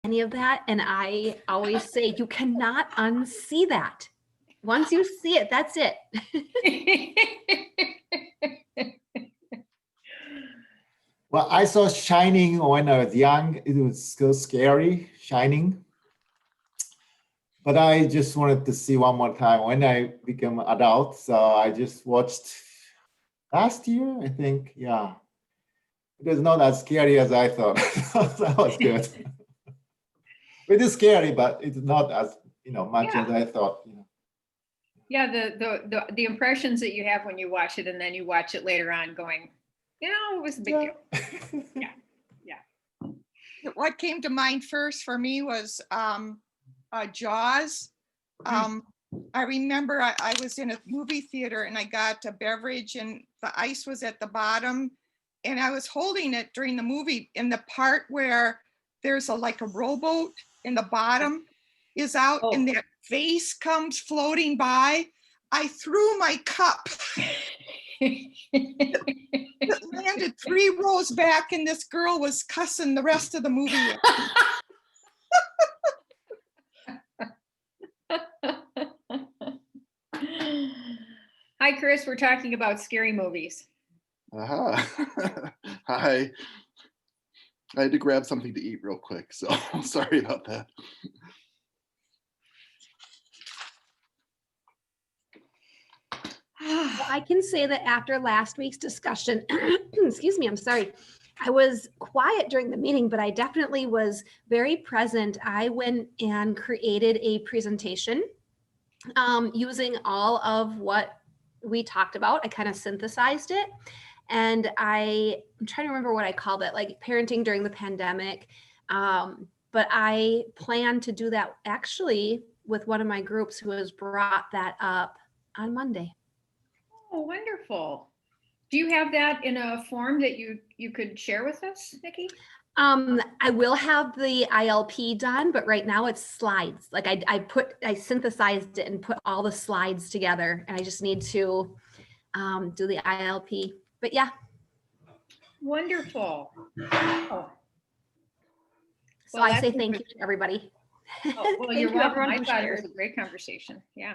any of that. And I always say, you cannot unsee that. Once you see it, that's it. Well, I saw Shining when I was young. It was so scary, Shining. But I just wanted to see one more time when I became an adult. So I just watched last year, I think. Yeah. It was not as scary as I thought. That was good. It is scary, but it's not as much as I thought. Yeah, the impressions that you have when you watch it, and then you watch it later on, going, it was a big deal. Yeah. What came to mind first for me was Jaws. I remember I was in a movie theater and I got a beverage and the ice was at the bottom, and I was holding it during the movie. In the part where there's like a rowboat in the bottom is out and that vase comes floating by, I threw my cup. It landed 3 rows back and this girl was cussing the rest of the movie. Hi, Chris. We're talking about scary movies. Hi. I had to grab something to eat real quick, so I'm sorry about that. Well, I can say that after last week's discussion, excuse me, I'm sorry, I was quiet during the meeting, but I definitely was very present. I went and created a presentation using all of what we talked about. I kind of synthesized it. And I'm trying to remember what I called it, like parenting during the pandemic. But I plan to do that actually with one of my groups who has brought that up on Monday. Oh, wonderful. Do you have that in a form that you could share with us, Nikki? I will have the ILP done, but right now it's slides. Like I synthesized it and put all the slides together, and I just need to do the ILP. But yeah. Wonderful. Oh. So I say thank you to everybody. Oh, well, you're welcome. I thought it was a great conversation. Yeah.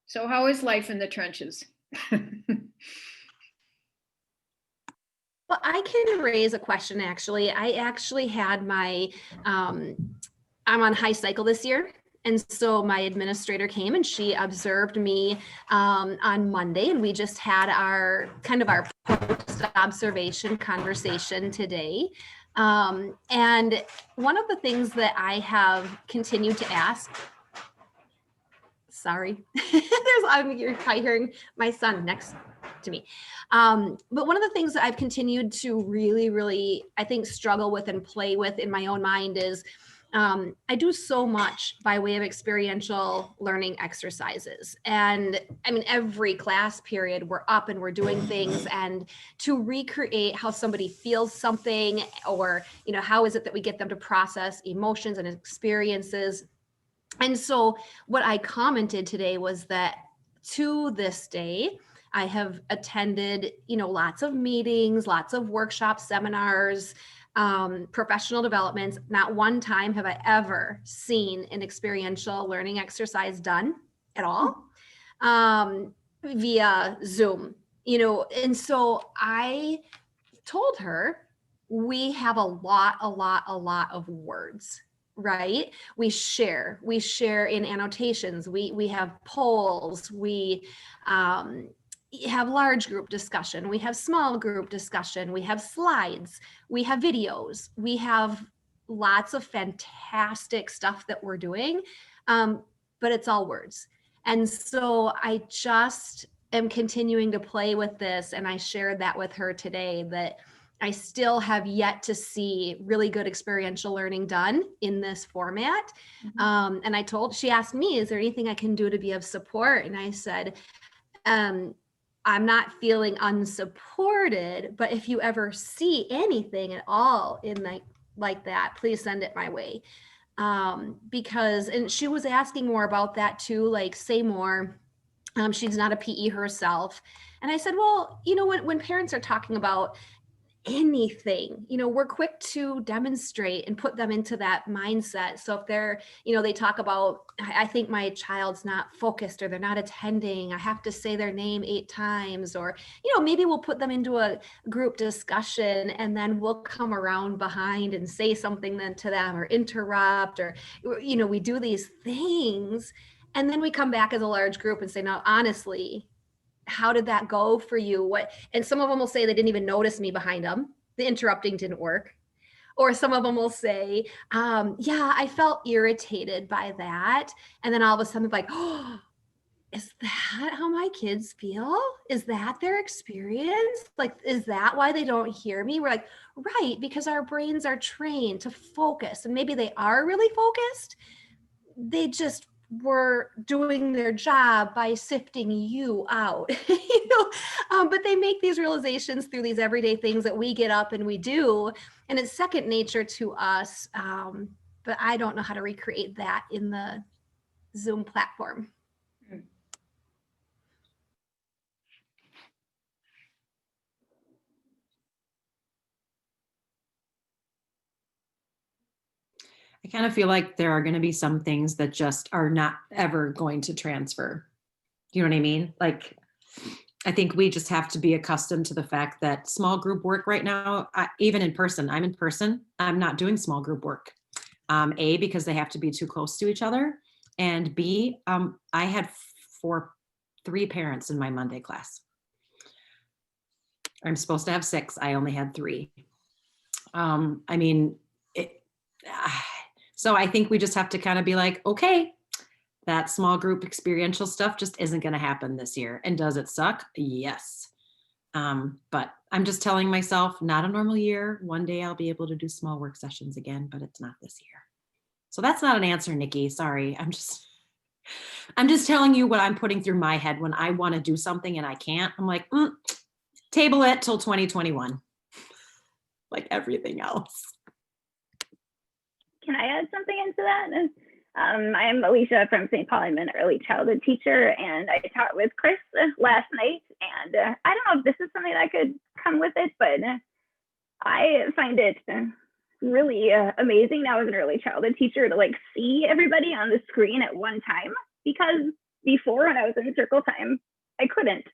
So how is life in the trenches? Well, I can raise a question, actually. I actually had I'm on high cycle this year. And so my administrator came and she observed me on Monday, and we just had our post-observation conversation today. And one of the things that I have continued to ask, sorry, you're probably hearing my son next to me. But one of the things that I've continued to really, really, I think, struggle with and play with in my own mind is I do so much by way of experiential learning exercises. And I mean, every class period we're up and we're doing things, and to recreate how somebody feels something, or, how is it that we get them to process emotions and experiences. And so what I commented today was that to this day, I have attended, lots of meetings, lots of workshops, seminars, professional developments. Not one time have I ever seen an experiential learning exercise done at all via Zoom, and so I told her we have a lot of words. Right? We share in annotations. We have polls. We have large group discussion. We have small group discussion. We have slides. We have videos. We have lots of fantastic stuff that we're doing, but it's all words. And so I just am continuing to play with this, and I shared that with her today, that I still have yet to see really good experiential learning done in this format. Mm-hmm. And she asked me, is there anything I can do to be of support? And I said, I'm not feeling unsupported, but if you ever see anything at all in like that, please send it my way. And she was asking more about that too, like say more. She's not a PE herself. And I said, well, when parents are talking about, anything. We're quick to demonstrate and put them into that mindset. So if they're, they talk about, I think my child's not focused or they're not attending, I have to say their name 8 times, or, maybe we'll put them into a group discussion and then we'll come around behind and say something then to them or interrupt, or, we do these things. And then we come back as a large group and say, no, honestly, how did that go for you? What? And some of them will say they didn't even notice me behind them. The interrupting didn't work. Or some of them will say, yeah, I felt irritated by that. And then all of a sudden, like, oh, is that how my kids feel? Is that their experience? Like, is that why they don't hear me? We're like, right, because our brains are trained to focus. And maybe they are really focused. They just were doing their job by sifting you out. But they make these realizations through these everyday things that we get up and we do, and it's second nature to us. But I don't know how to recreate that in the Zoom platform. I kind of feel like there are going to be some things that just are not ever going to transfer. You know what I mean? Like, I think we just have to be accustomed to the fact that small group work right now, even in person, I'm in person, I'm not doing small group work. A, because they have to be too close to each other. And B, I had 3 parents in my Monday class. I'm supposed to have 6. I only had 3. I mean, so I think we just have to kind of be like, okay, that small group experiential stuff just isn't going to happen this year. And does it suck? Yes. But I'm just telling myself, not a normal year. One day I'll be able to do small work sessions again, but it's not this year. So that's not an answer, Nikki. Sorry. I'm just telling you what I'm putting through my head when I want to do something and I can't. I'm like, table it till 2021, like everything else. Can I add something into that? I'm Alicia from St. Paul. I'm an early childhood teacher, and I taught with Chris last night. And I don't know if this is something that could come with it, but I find it really amazing now as an early childhood teacher to like see everybody on the screen at one time, because before when I was in circle time, I couldn't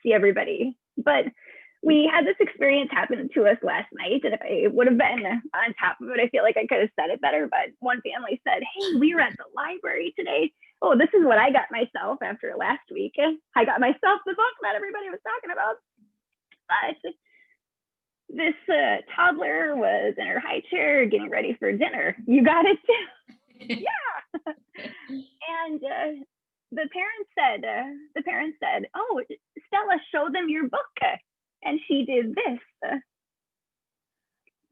see everybody. But we had this experience happen to us last night, and if I would have been on top of it, I feel like I could have said it better. But one family said, hey, we were at the library today. Oh, this is what I got myself after last week. I got myself the book that everybody was talking about. But this toddler was in her high chair getting ready for dinner. You got it too. Yeah. And the parents said, oh, Stella, show them your book. And she did this.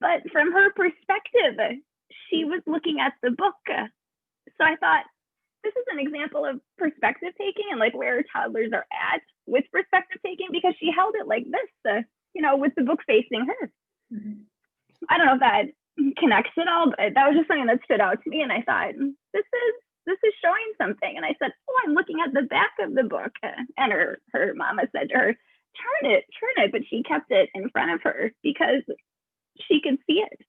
But from her perspective, she was looking at the book. So I thought, this is an example of perspective taking and like where toddlers are at with perspective taking, because she held it like this, with the book facing her. Mm-hmm. I don't know if that connects at all, but that was just something that stood out to me. And I thought, this is showing something. And I said, oh, I'm looking at the back of the book. And her mama said to her, turn it, but she kept it in front of her because she could see it.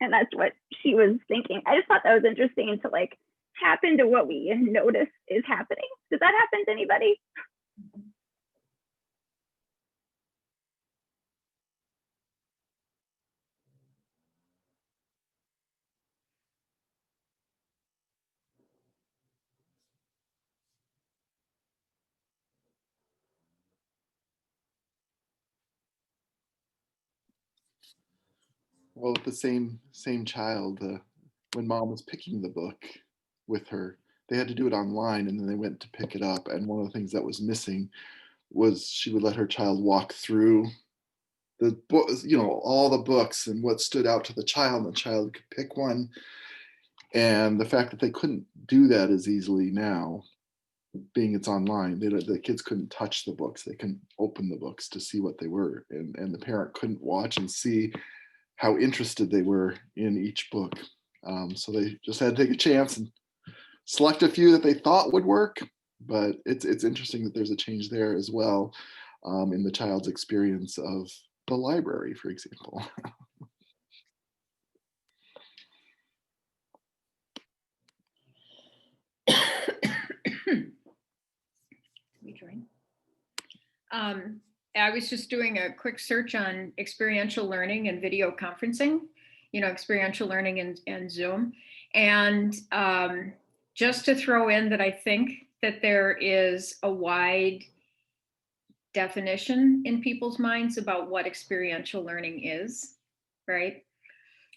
And that's what she was thinking. I just thought that was interesting to like tap into what we notice is happening. Does that happen to anybody? Well, with the same child, when mom was picking the book with her, they had to do it online, and then they went to pick it up. And one of the things that was missing was she would let her child walk through the book, all the books and what stood out to the child, and the child could pick one. And the fact that they couldn't do that as easily now, being it's online, the kids couldn't touch the books. They couldn't open the books to see what they were. And the parent couldn't watch and see how interested they were in each book. So they just had to take a chance and select a few that they thought would work. But it's interesting that there's a change there as well, in the child's experience of the library, for example. I was just doing a quick search on experiential learning and video conferencing, experiential learning and Zoom. And just to throw in that I think that there is a wide definition in people's minds about what experiential learning is, right?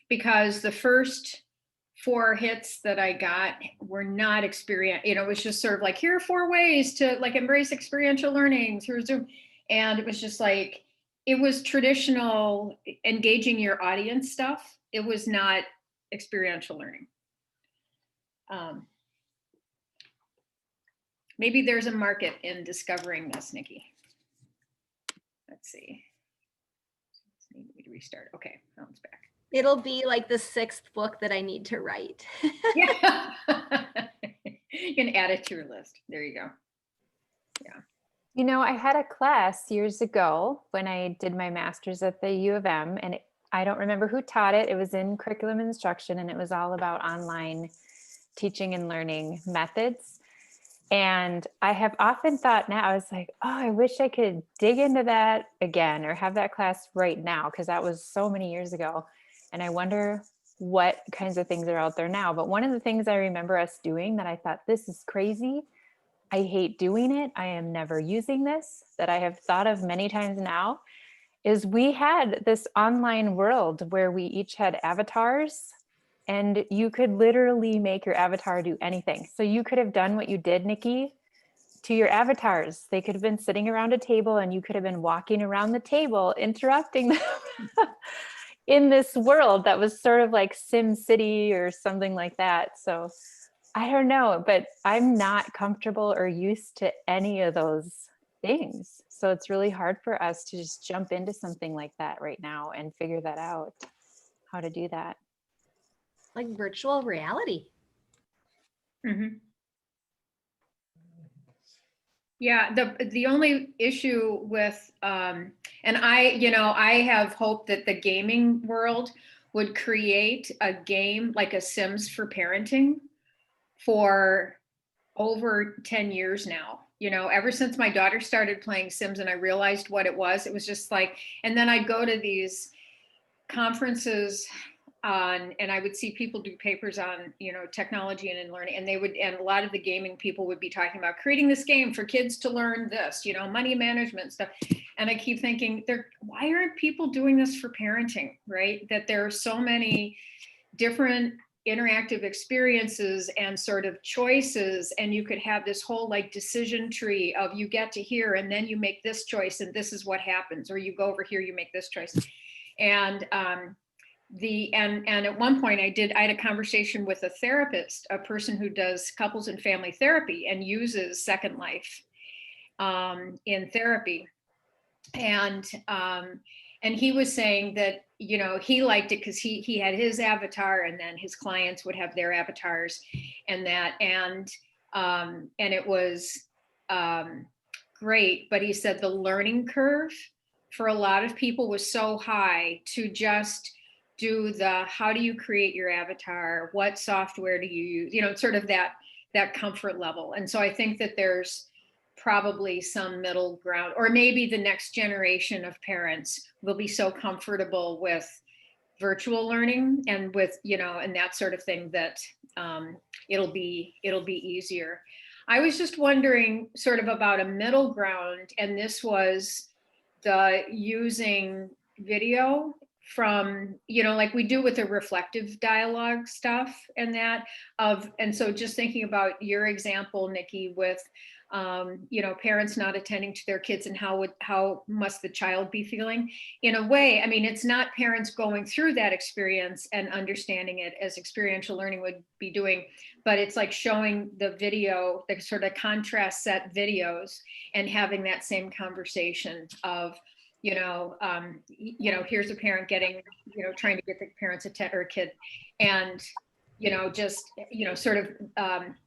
Because the first 4 hits that I got were not experience, it was just sort of like, here are 4 ways to like embrace experiential learning through Zoom. And it was just like, it was traditional engaging your audience stuff. It was not experiential learning. Maybe there's a market in discovering this, Nikki. Let's see. Need me to restart. Okay, now it's back. It'll be like the 6th book that I need to write. Yeah. You can add it to your list. There you go. Yeah. I had a class years ago when I did my master's at the U of M, and I don't remember who taught it. It was in curriculum instruction, and it was all about online teaching and learning methods. And I have often thought now, I was like, oh, I wish I could dig into that again or have that class right now, because that was so many years ago. And I wonder what kinds of things are out there now. But one of the things I remember us doing that I thought, this is crazy, I hate doing it, I am never using this, that I have thought of many times now, is we had this online world where we each had avatars, and you could literally make your avatar do anything. So you could have done what you did, Nikki, to your avatars. They could have been sitting around a table and you could have been walking around the table, interrupting them in this world that was sort of like Sim City or something like that. So I don't know, but I'm not comfortable or used to any of those things. So it's really hard for us to just jump into something like that right now and figure that out, how to do that. Like virtual reality. Mm-hmm. Yeah, the only issue with, and I have hoped that the gaming world would create a game like a Sims for parenting for over 10 years now. Ever since my daughter started playing Sims and I realized what it was just like, and then I'd go to these conferences and I would see people do papers on, technology and in learning, and and a lot of the gaming people would be talking about creating this game for kids to learn this, money management stuff. And I keep thinking, why aren't people doing this for parenting, right? That there are so many different interactive experiences and sort of choices, and you could have this whole like decision tree of you get to here and then you make this choice and this is what happens, or you go over here, you make this choice. And and at one point I had a conversation with a therapist, a person who does couples and family therapy and uses Second Life in therapy. And he was saying that, he liked it because he had his avatar and then his clients would have their avatars and that, and it was great. But he said the learning curve for a lot of people was so high to just do how do you create your avatar? What software do you use? Sort of that comfort level. And so I think that there's probably some middle ground, or maybe the next generation of parents will be so comfortable with virtual learning and with, and that sort of thing that it'll be easier. I was just wondering sort of about a middle ground, and this was the using video from, like we do with the reflective dialogue stuff and that and so just thinking about your example, Nikki, with parents not attending to their kids and how must the child be feeling. In a way, I mean, it's not parents going through that experience and understanding it as experiential learning would be doing, but it's like showing the video, the sort of contrast set videos and having that same conversation of, here's a parent getting, trying to get the parents or a kid, and, just, sort of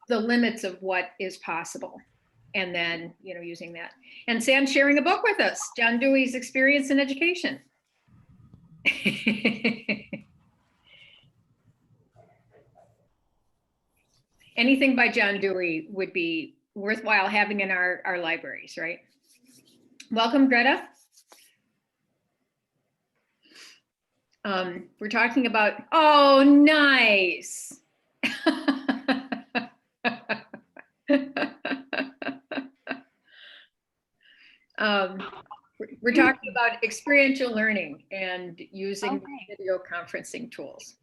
the limits of what is possible. And then, using that. And Sam sharing a book with us, John Dewey's Experience in Education. Anything by John Dewey would be worthwhile having in our libraries, right? Welcome, Greta. We're talking about, oh, nice. We're talking about experiential learning and using video conferencing tools.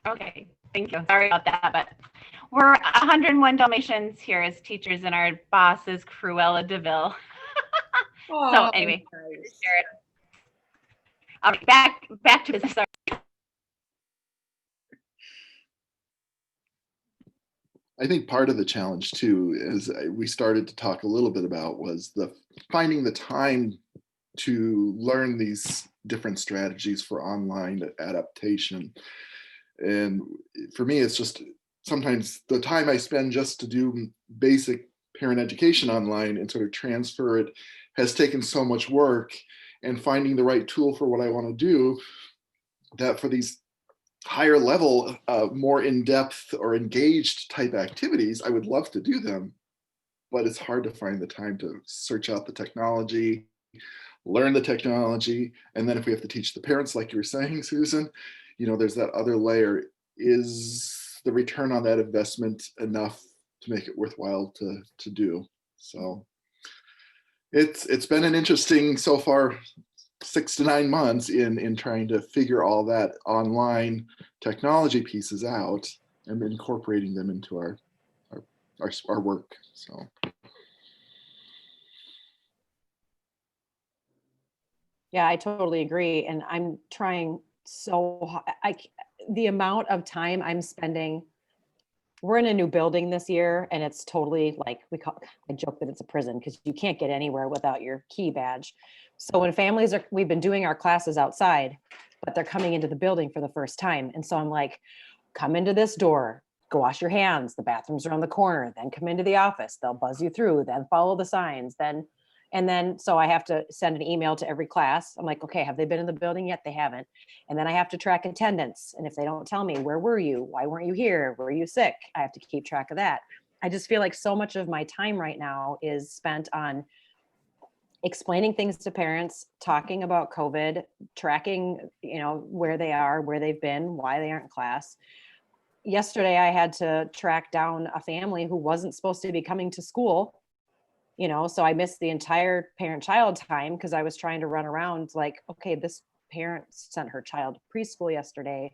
Okay, thank you. Sorry about that, but we're 101 Dalmatians here as teachers, and our boss is Cruella DeVille. So anyway, nice. all right, back to business. Sorry. I think part of the challenge too is we started to talk a little bit about was finding the time to learn these different strategies for online adaptation. And for me, it's just sometimes the time I spend just to do basic parent education online and sort of transfer it has taken so much work, and finding the right tool for what I want to do, that for these higher level, more in-depth or engaged type activities, I would love to do them, but it's hard to find the time to search out the technology, learn the technology, and then if we have to teach the parents, like you were saying, Susan, there's that other layer. Is the return on that investment enough to make it worthwhile to do? So it's been an interesting so far 6 to 9 months in trying to figure all that online technology pieces out and incorporating them into our work. So Yeah, I totally agree. And I'm trying so hard. The amount of time I'm spending, we're in a new building this year, and it's totally like, I joke that it's a prison because you can't get anywhere without your key badge. So when we've been doing our classes outside, but they're coming into the building for the first time. And so I'm like, come into this door, go wash your hands. The bathroom's around the corner, then come into the office. They'll buzz you through, then follow the signs, so I have to send an email to every class. I'm like, okay, have they been in the building yet? They haven't. And then I have to track attendance. And if they don't tell me, where were you? Why weren't you here? Were you sick? I have to keep track of that. I just feel like so much of my time right now is spent on explaining things to parents, talking about COVID, tracking, where they are, where they've been, why they aren't in class. Yesterday, I had to track down a family who wasn't supposed to be coming to school. So I missed the entire parent-child time because I was trying to run around like, okay, this parent sent her child to preschool yesterday.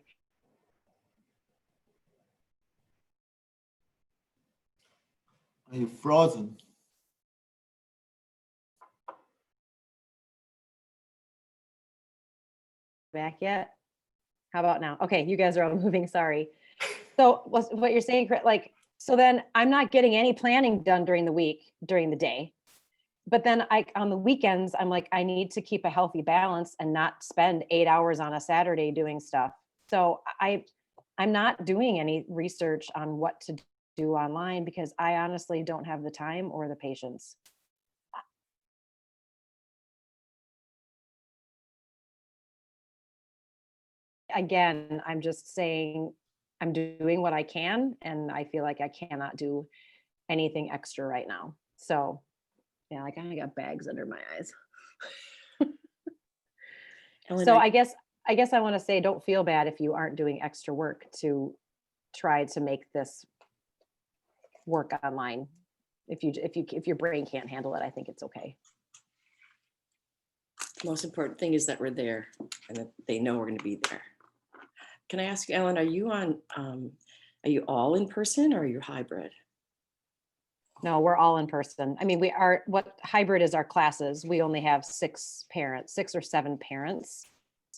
Are you frozen? Back yet? How about now? Okay, you guys are all moving, sorry. So what you're saying, like, so then I'm not getting any planning done during the week, during the day. But then on the weekends, I'm like, I need to keep a healthy balance and not spend 8 hours on a Saturday doing stuff. So I'm not doing any research on what to do online because I honestly don't have the time or the patience. Again, I'm just saying I'm doing what I can, and I feel like I cannot do anything extra right now. So yeah, I kind of got bags under my eyes. So I guess I want to say, don't feel bad if you aren't doing extra work to try to make this work online. If your brain can't handle it, I think it's okay. The most important thing is that we're there and that they know we're going to be there. Can I ask you, Ellen, are you all in person or are you hybrid? No, we're all in person. I mean, what hybrid is our classes. We only have 6 or 7 parents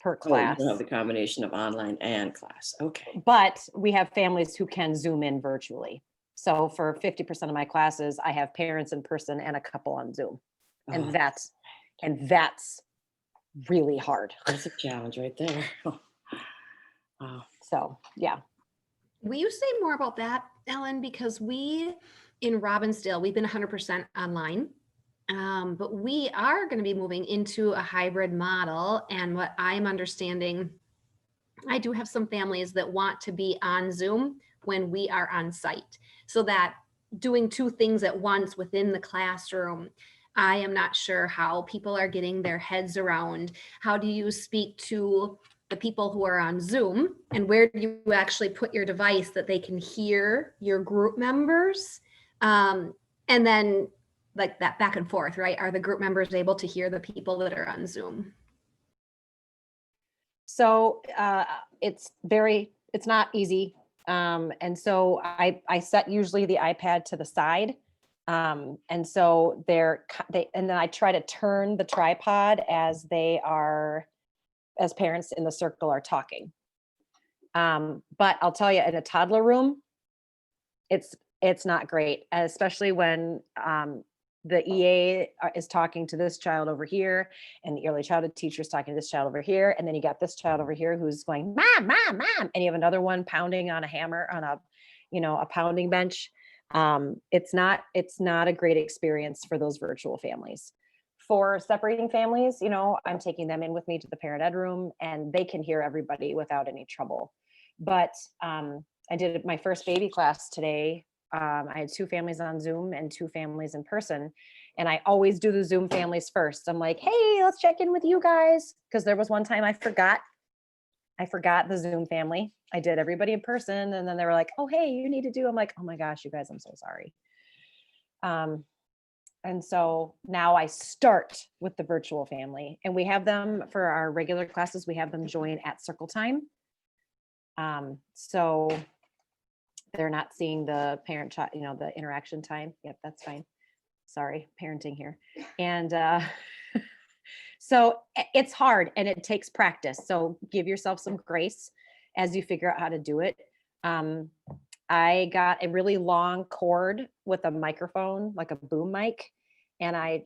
per class. Oh, you don't have the combination of online and class. Okay. But we have families who can Zoom in virtually. So for 50% of my classes, I have parents in person and a couple on Zoom. And that's really hard. That's a challenge right there. Wow. So yeah. Will you say more about that, Ellen? Because in Robbinsdale, we've been 100% online. But we are going to be moving into a hybrid model. And what I'm understanding, I do have some families that want to be on Zoom when we are on site, so that doing two things at once within the classroom, I am not sure how people are getting their heads around. How do you speak to the people who are on Zoom, and where do you actually put your device that they can hear your group members? And then like that back and forth, right? Are the group members able to hear the people that are on Zoom? So it's not easy. And so I set usually the iPad to the side. And so and then I try to turn the tripod as parents in the circle are talking. But I'll tell you, in a toddler room, it's not great, especially when the EA is talking to this child over here, and the early childhood teacher is talking to this child over here, and then you got this child over here who's going, mom, mom, mom, and you have another one pounding on a hammer on a pounding bench. It's not a great experience for those virtual families. For separating families, I'm taking them in with me to the parent ed room, and they can hear everybody without any trouble. But I did my first baby class today. I had 2 families on Zoom and 2 families in person. And I always do the Zoom families first. I'm like, hey, let's check in with you guys. Because there was one time I forgot the Zoom family. I did everybody in person. And then they were like, oh, hey, you need to do. I'm like, oh my gosh, you guys, I'm so sorry. And so now I start with the virtual family. And we have them for our regular classes. We have them join at circle time. So they're not seeing the parent child, the interaction time. Yep, that's fine. Sorry, parenting here. And so it's hard and it takes practice. So give yourself some grace as you figure out how to do it. I got a really long cord with a microphone, like a boom mic. And I,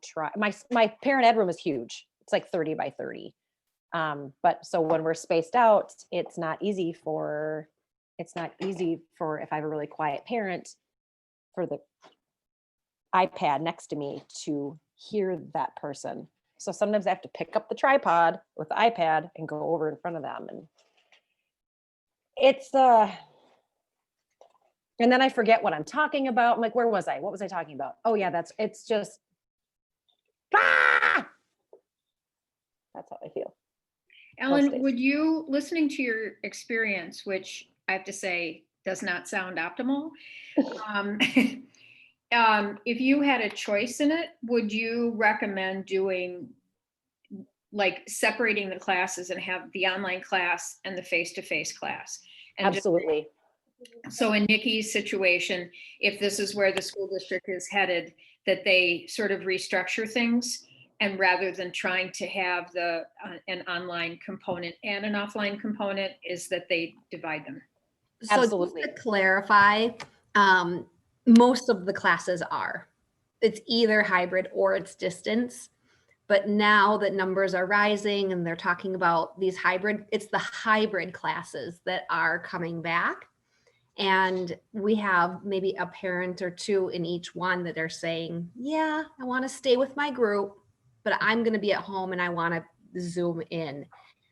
try, my parent ed room is huge. It's like 30 by 30. But so when we're spaced out, it's not easy for if I have a really quiet parent, for the iPad next to me to hear that person. So sometimes I have to pick up the tripod with the iPad and go over in front of them. And it's and then I forget what I'm talking about. I'm like, where was I? What was I talking about? Oh yeah, it's just, that's how I feel. Ellen, would you, listening to your experience, which I have to say does not sound optimal, if you had a choice in it, would you recommend doing, like, separating the classes and have the online class and the face-to-face class? And absolutely. So in Nikki's situation, if this is where the school district is headed, that they sort of restructure things, and rather than trying to have an online component and an offline component, is that they divide them. So absolutely. Just to clarify, most of the classes it's either hybrid or it's distance. But now that numbers are rising and they're talking about these it's the hybrid classes that are coming back. And we have maybe a parent or 2 in each one that are saying, yeah, I want to stay with my group, but I'm going to be at home and I want to Zoom in.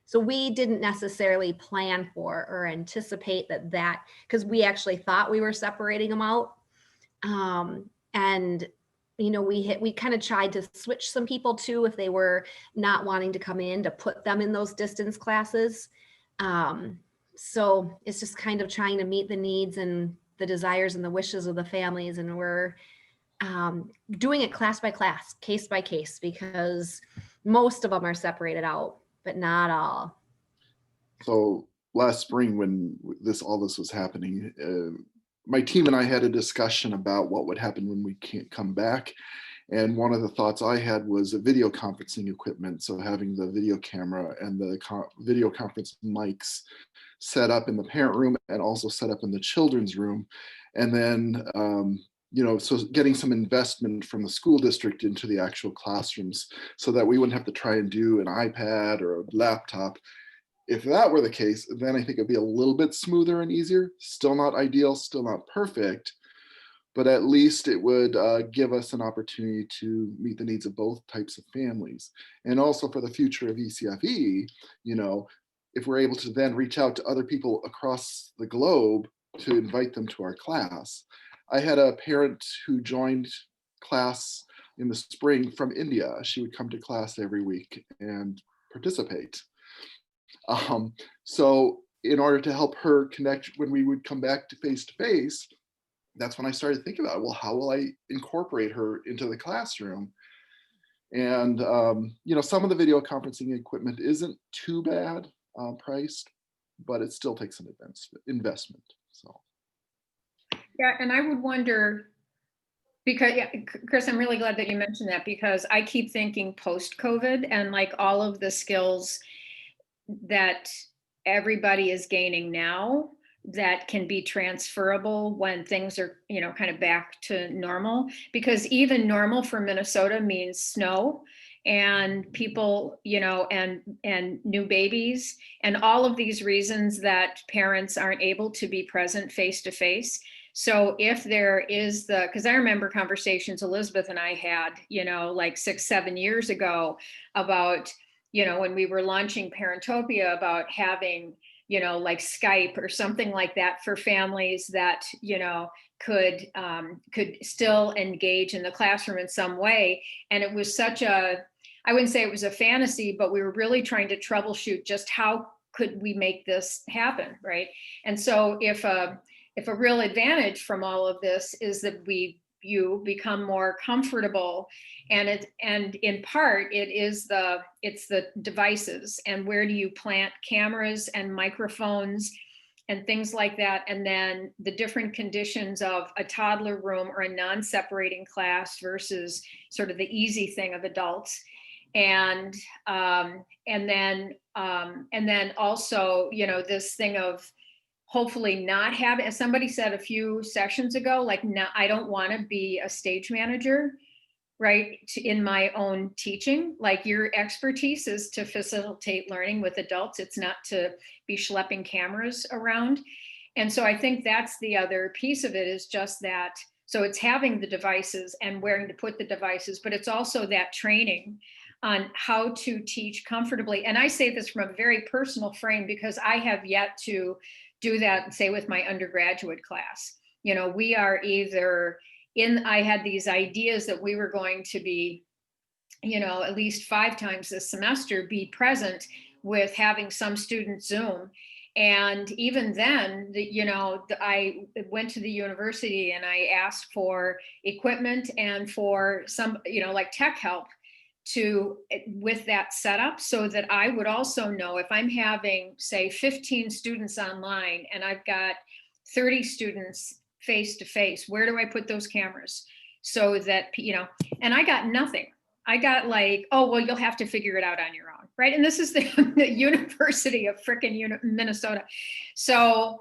So we didn't necessarily plan for or anticipate that, because we actually thought we were separating them out. And, we kind of tried to switch some people too, if they were not wanting to come in, to put them in those distance classes. So it's just kind of trying to meet the needs and the desires and the wishes of the families. And we're doing it class by class, case by case, because most of them are separated out, but not all. So last spring, when all this was happening, my team and I had a discussion about what would happen when we can't come back. And one of the thoughts I had was a video conferencing equipment. So having the video camera and the video conference mics set up in the parent room and also set up in the children's room. And then, so getting some investment from the school district into the actual classrooms so that we wouldn't have to try and do an iPad or a laptop. If that were the case, then I think it'd be a little bit smoother and easier. Still not ideal, still not perfect. but at least it would give us an opportunity to meet the needs of both types of families. And also for the future of ECFE, you know, if we're able to then reach out to other people across the globe to invite them to our class. I had a parent who joined class in the spring from India. She would come to class every week and participate. So in order to help her connect when we would come back to face, that's when I started thinking about, well, how will I incorporate her into the classroom? And you know, some of the video conferencing equipment isn't too bad priced, but it still takes an investment. So Yeah, and I would wonder, because yeah, Chris, I'm really glad that you mentioned that, because I keep thinking post-COVID and like all of the skills that everybody is gaining now that can be transferable when things are, you know, kind of back to normal, because even normal for Minnesota means snow and people, you know, and new babies and all of these reasons that parents aren't able to be present face to face. So if there is because I remember conversations Elizabeth and I had, you know, like 6-7 years ago about, you know, when we were launching Parentopia, about having, you know, like Skype or something like that for families that, you know, could still engage in the classroom in some way. And it was such I wouldn't say it was a fantasy, but we were really trying to troubleshoot just how could we make this happen, right? And so if a real advantage from all of this is that you become more comfortable, and in part it's the devices and where do you plant cameras and microphones and things like that, and then the different conditions of a toddler room or a non-separating class versus sort of the easy thing of adults. And then also, you know, this thing of hopefully not having, as somebody said a few sessions ago, like, no, I don't want to be a stage manager, right, in my own teaching. Like, your expertise is to facilitate learning with adults. It's not to be schlepping cameras around. And so I think that's the other piece of it, is just that. So it's having the devices and where to put the devices, but it's also that training on how to teach comfortably. And I say this from a very personal frame because I have yet to do that, say, with my undergraduate class. You know, we are either I had these ideas that we were going to be, you know, at least 5 times this semester, be present with having some students Zoom. And even then, you know, I went to the university and I asked for equipment and for some, you know, like tech help with that setup, so that I would also know if I'm having, say, 15 students online and I've got 30 students face to face, where do I put those cameras so that, you know, and I got nothing. I got like, oh, well, you'll have to figure it out on your own, right? And this is the University of frickin' Minnesota. So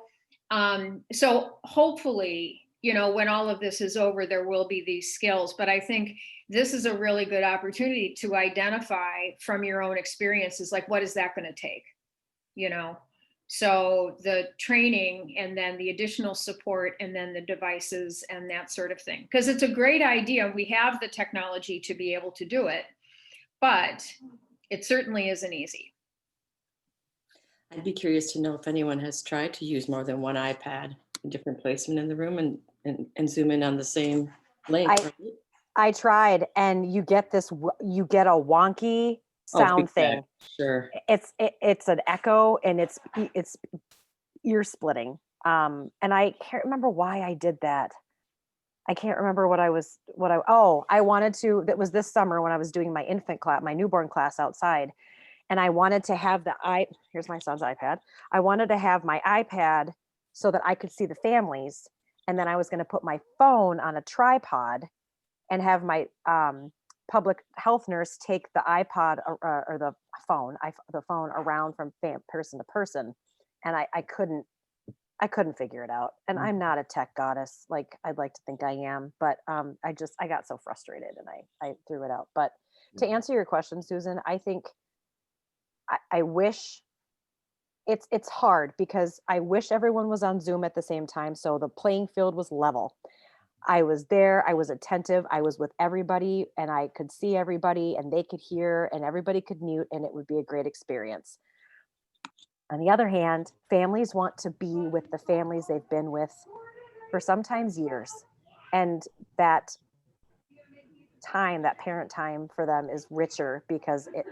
hopefully, you know, when all of this is over, there will be these skills. But I think this is a really good opportunity to identify from your own experiences, like, what is that going to take, you know? So the training and then the additional support and then the devices and that sort of thing. Because it's a great idea. We have the technology to be able to do it, but it certainly isn't easy. I'd be curious to know if anyone has tried to use more than one iPad, different placement in the room, and zoom in on the same link. I tried, and you get a wonky sound thing. Sure. It's an echo, and it's ear splitting. And I can't remember why I did that. I can't remember I wanted to, that was this summer when I was doing my infant class, my newborn class outside. And I wanted to have here's my son's iPad. I wanted to have my iPad so that I could see the families. And then I was going to put my phone on a tripod and have my public health nurse take the iPod or the phone around from person to person. And I couldn't figure it out. And I'm not a tech goddess like I'd like to think I am, but I got so frustrated and I threw it out. But to answer your question, Susan, I think I wish it's hard because I wish everyone was on Zoom at the same time so the playing field was level. I was there, I was attentive, I was with everybody, and I could see everybody, and they could hear, and everybody could mute, and it would be a great experience. On the other hand, families want to be with the families they've been with for sometimes years. And that time, that parent time for them is richer because it,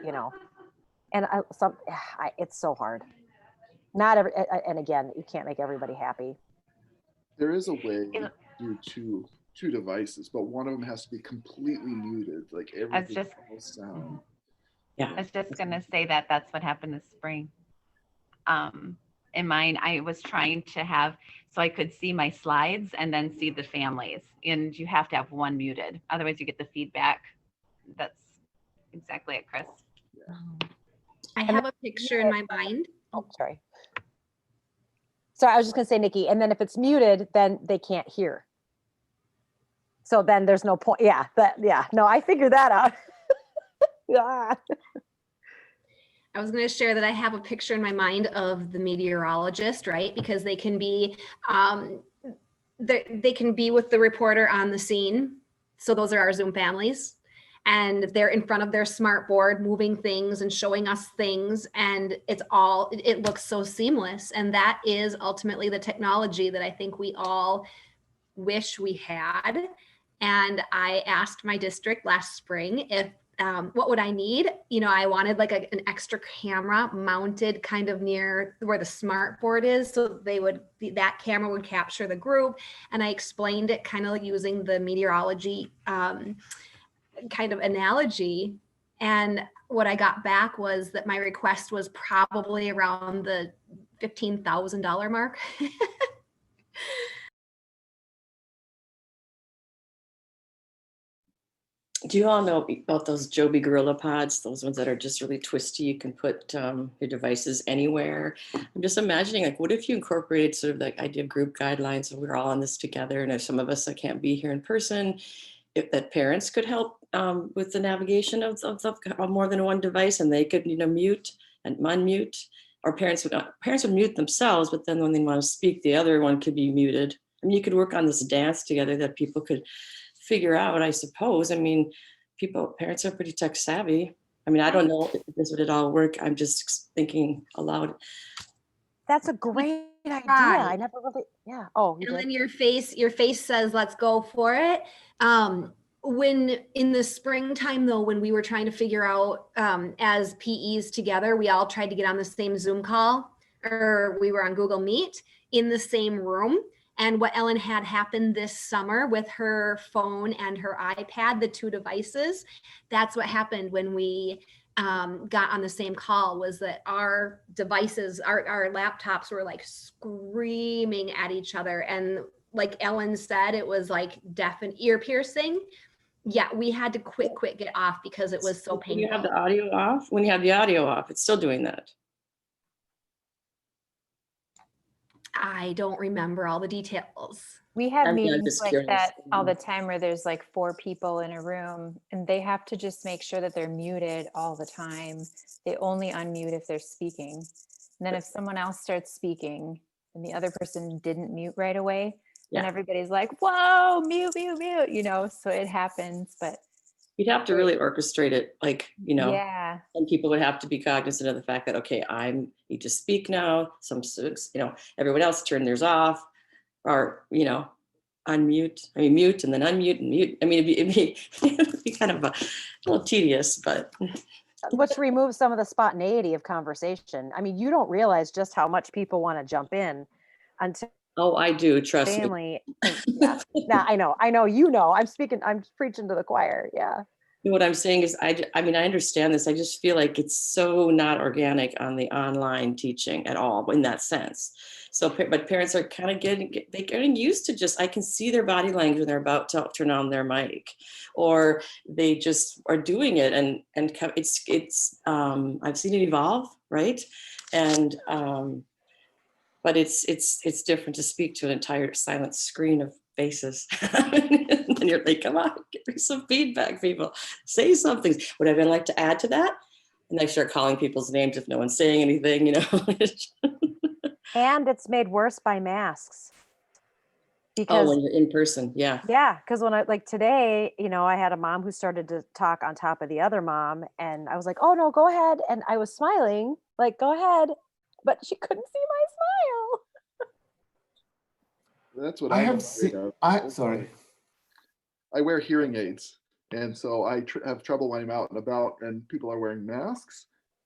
and it's so hard. Not every, and again, you can't make everybody happy. There is a way to do two devices, but one of them has to be completely muted, like everything else sound. Yeah, I was just gonna say that that's what happened this spring. In mine, I was trying to have so I could see my slides and then see the families, and you have to have one muted, otherwise you get the feedback. That's exactly it, Chris. Yeah. I have a picture in my mind. Oh, sorry. So I was just gonna say, Nikki, and then if it's muted, then they can't hear. So then there's no point. Yeah, no, I figured that out. Yeah. I was going to share that I have a picture in my mind of the meteorologist, right? Because they can be, they can be with the reporter on the scene. So those are our Zoom families. And they're in front of their smart board, moving things and showing us things. And it looks so seamless. And that is ultimately the technology that I think we all wish we had. And I asked my district last spring if what would I need? I wanted like an extra camera mounted kind of near where the smart board is. So that camera would capture the group. And I explained it kind of like using the meteorology kind of analogy. And what I got back was that my request was probably around the $15,000 mark. Do you all know about those Joby Gorilla Pods, those ones that are just really twisty? You can put your devices anywhere. I'm just imagining, like, what if you incorporated sort of the idea of group guidelines, and we're all on this together, and if some of us that can't be here in person, if that parents could help with the navigation of more than one device, and they could mute and unmute, or parents would mute themselves, but then when they want to speak, the other one could be muted. I mean, you could work on this dance together that people could figure out, I suppose. I mean, parents are pretty tech savvy. I mean, I don't know if this would at all work. I'm just thinking aloud. That's a great idea. I never really, yeah. Oh, you and did? then your face says, let's go for it. When in the springtime though, when we were trying to figure out as PEs together, we all tried to get on the same Zoom call, or we were on Google Meet in the same room. And what Ellen had happened this summer with her phone and her iPad, the two devices, that's what happened when we got on the same call, was that our devices, our laptops were like screaming at each other. And like Ellen said, it was like deaf and ear piercing. Yeah, we had to quit get off because it was so painful. When you have the audio off? When you have the audio off, it's still doing that. I don't remember all the details. We have I'm meetings just like curious. that all the time where there's like 4 people in a room and they have to just make sure that they're muted all the time. They only unmute if they're speaking. And then if someone else starts speaking and the other person didn't mute right away, then everybody's like, whoa, mute, mute, mute, so it happens. But you'd have to really orchestrate it, like, yeah. And people would have to be cognizant of the fact that, okay, I need to speak now. Everyone else turn theirs off, or, unmute. I mean, mute and then unmute and mute. I mean, it'd be kind of a little tedious, but. Which removes some of the spontaneity of conversation. I mean, you don't realize just how much people want to jump in until. Oh, I do. Trust me. Yeah. Now I know, I'm preaching to the choir. Yeah. What I'm saying is, I mean, I understand this. I just feel like it's so not organic on the online teaching at all in that sense. So, but parents are kind of getting used to I can see their body language when they're about to turn on their mic, or they just are doing it. And it's I've seen it evolve, right? And, but it's different to speak to an entire silent screen of faces. And then you're like, come on, give me some feedback, people. Say something. Would anyone like to add to that? And I start calling people's names if no one's saying anything, And it's made worse by masks. because when you're in person. Yeah. yeah, because when I like today, I had a mom who started to talk on top of the other mom, and I was like, "Oh no, go ahead!" And I was smiling, like, "Go ahead," but she couldn't see my smile. That's what I I'm have afraid seen. of. Sorry. I wear hearing aids, and so I have trouble when I'm out and about and people are wearing masks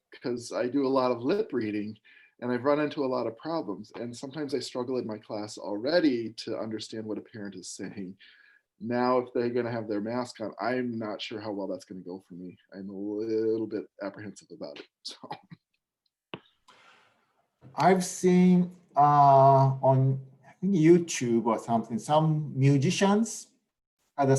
because I do a lot of lip reading and I've run into a lot of problems. And sometimes I struggle in my class already to understand what a parent is saying. Now, if they're going to have their mask on, I'm not sure how well that's going to go for me. I'm a little bit apprehensive about it. So I've seen on I think YouTube or something, some musicians had a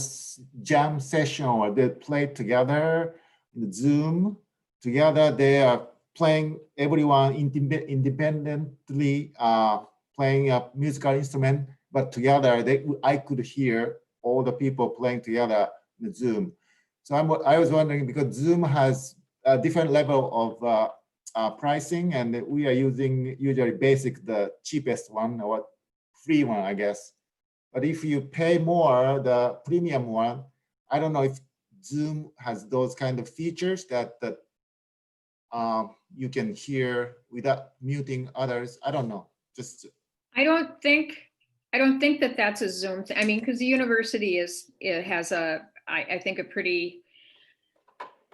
jam session where they play together in Zoom. Together, they are playing, everyone independently playing a musical instrument, but together I could hear all the people playing together in Zoom. So I was wondering, because Zoom has a different level of pricing, and we are using usually basic, the cheapest one, or free one, I guess. But if you pay more, the premium one, I don't know if Zoom has those kind of features that you can hear without muting others. I don't know. Just I don't think that that's a Zoom thing. I mean, because the university has I think a pretty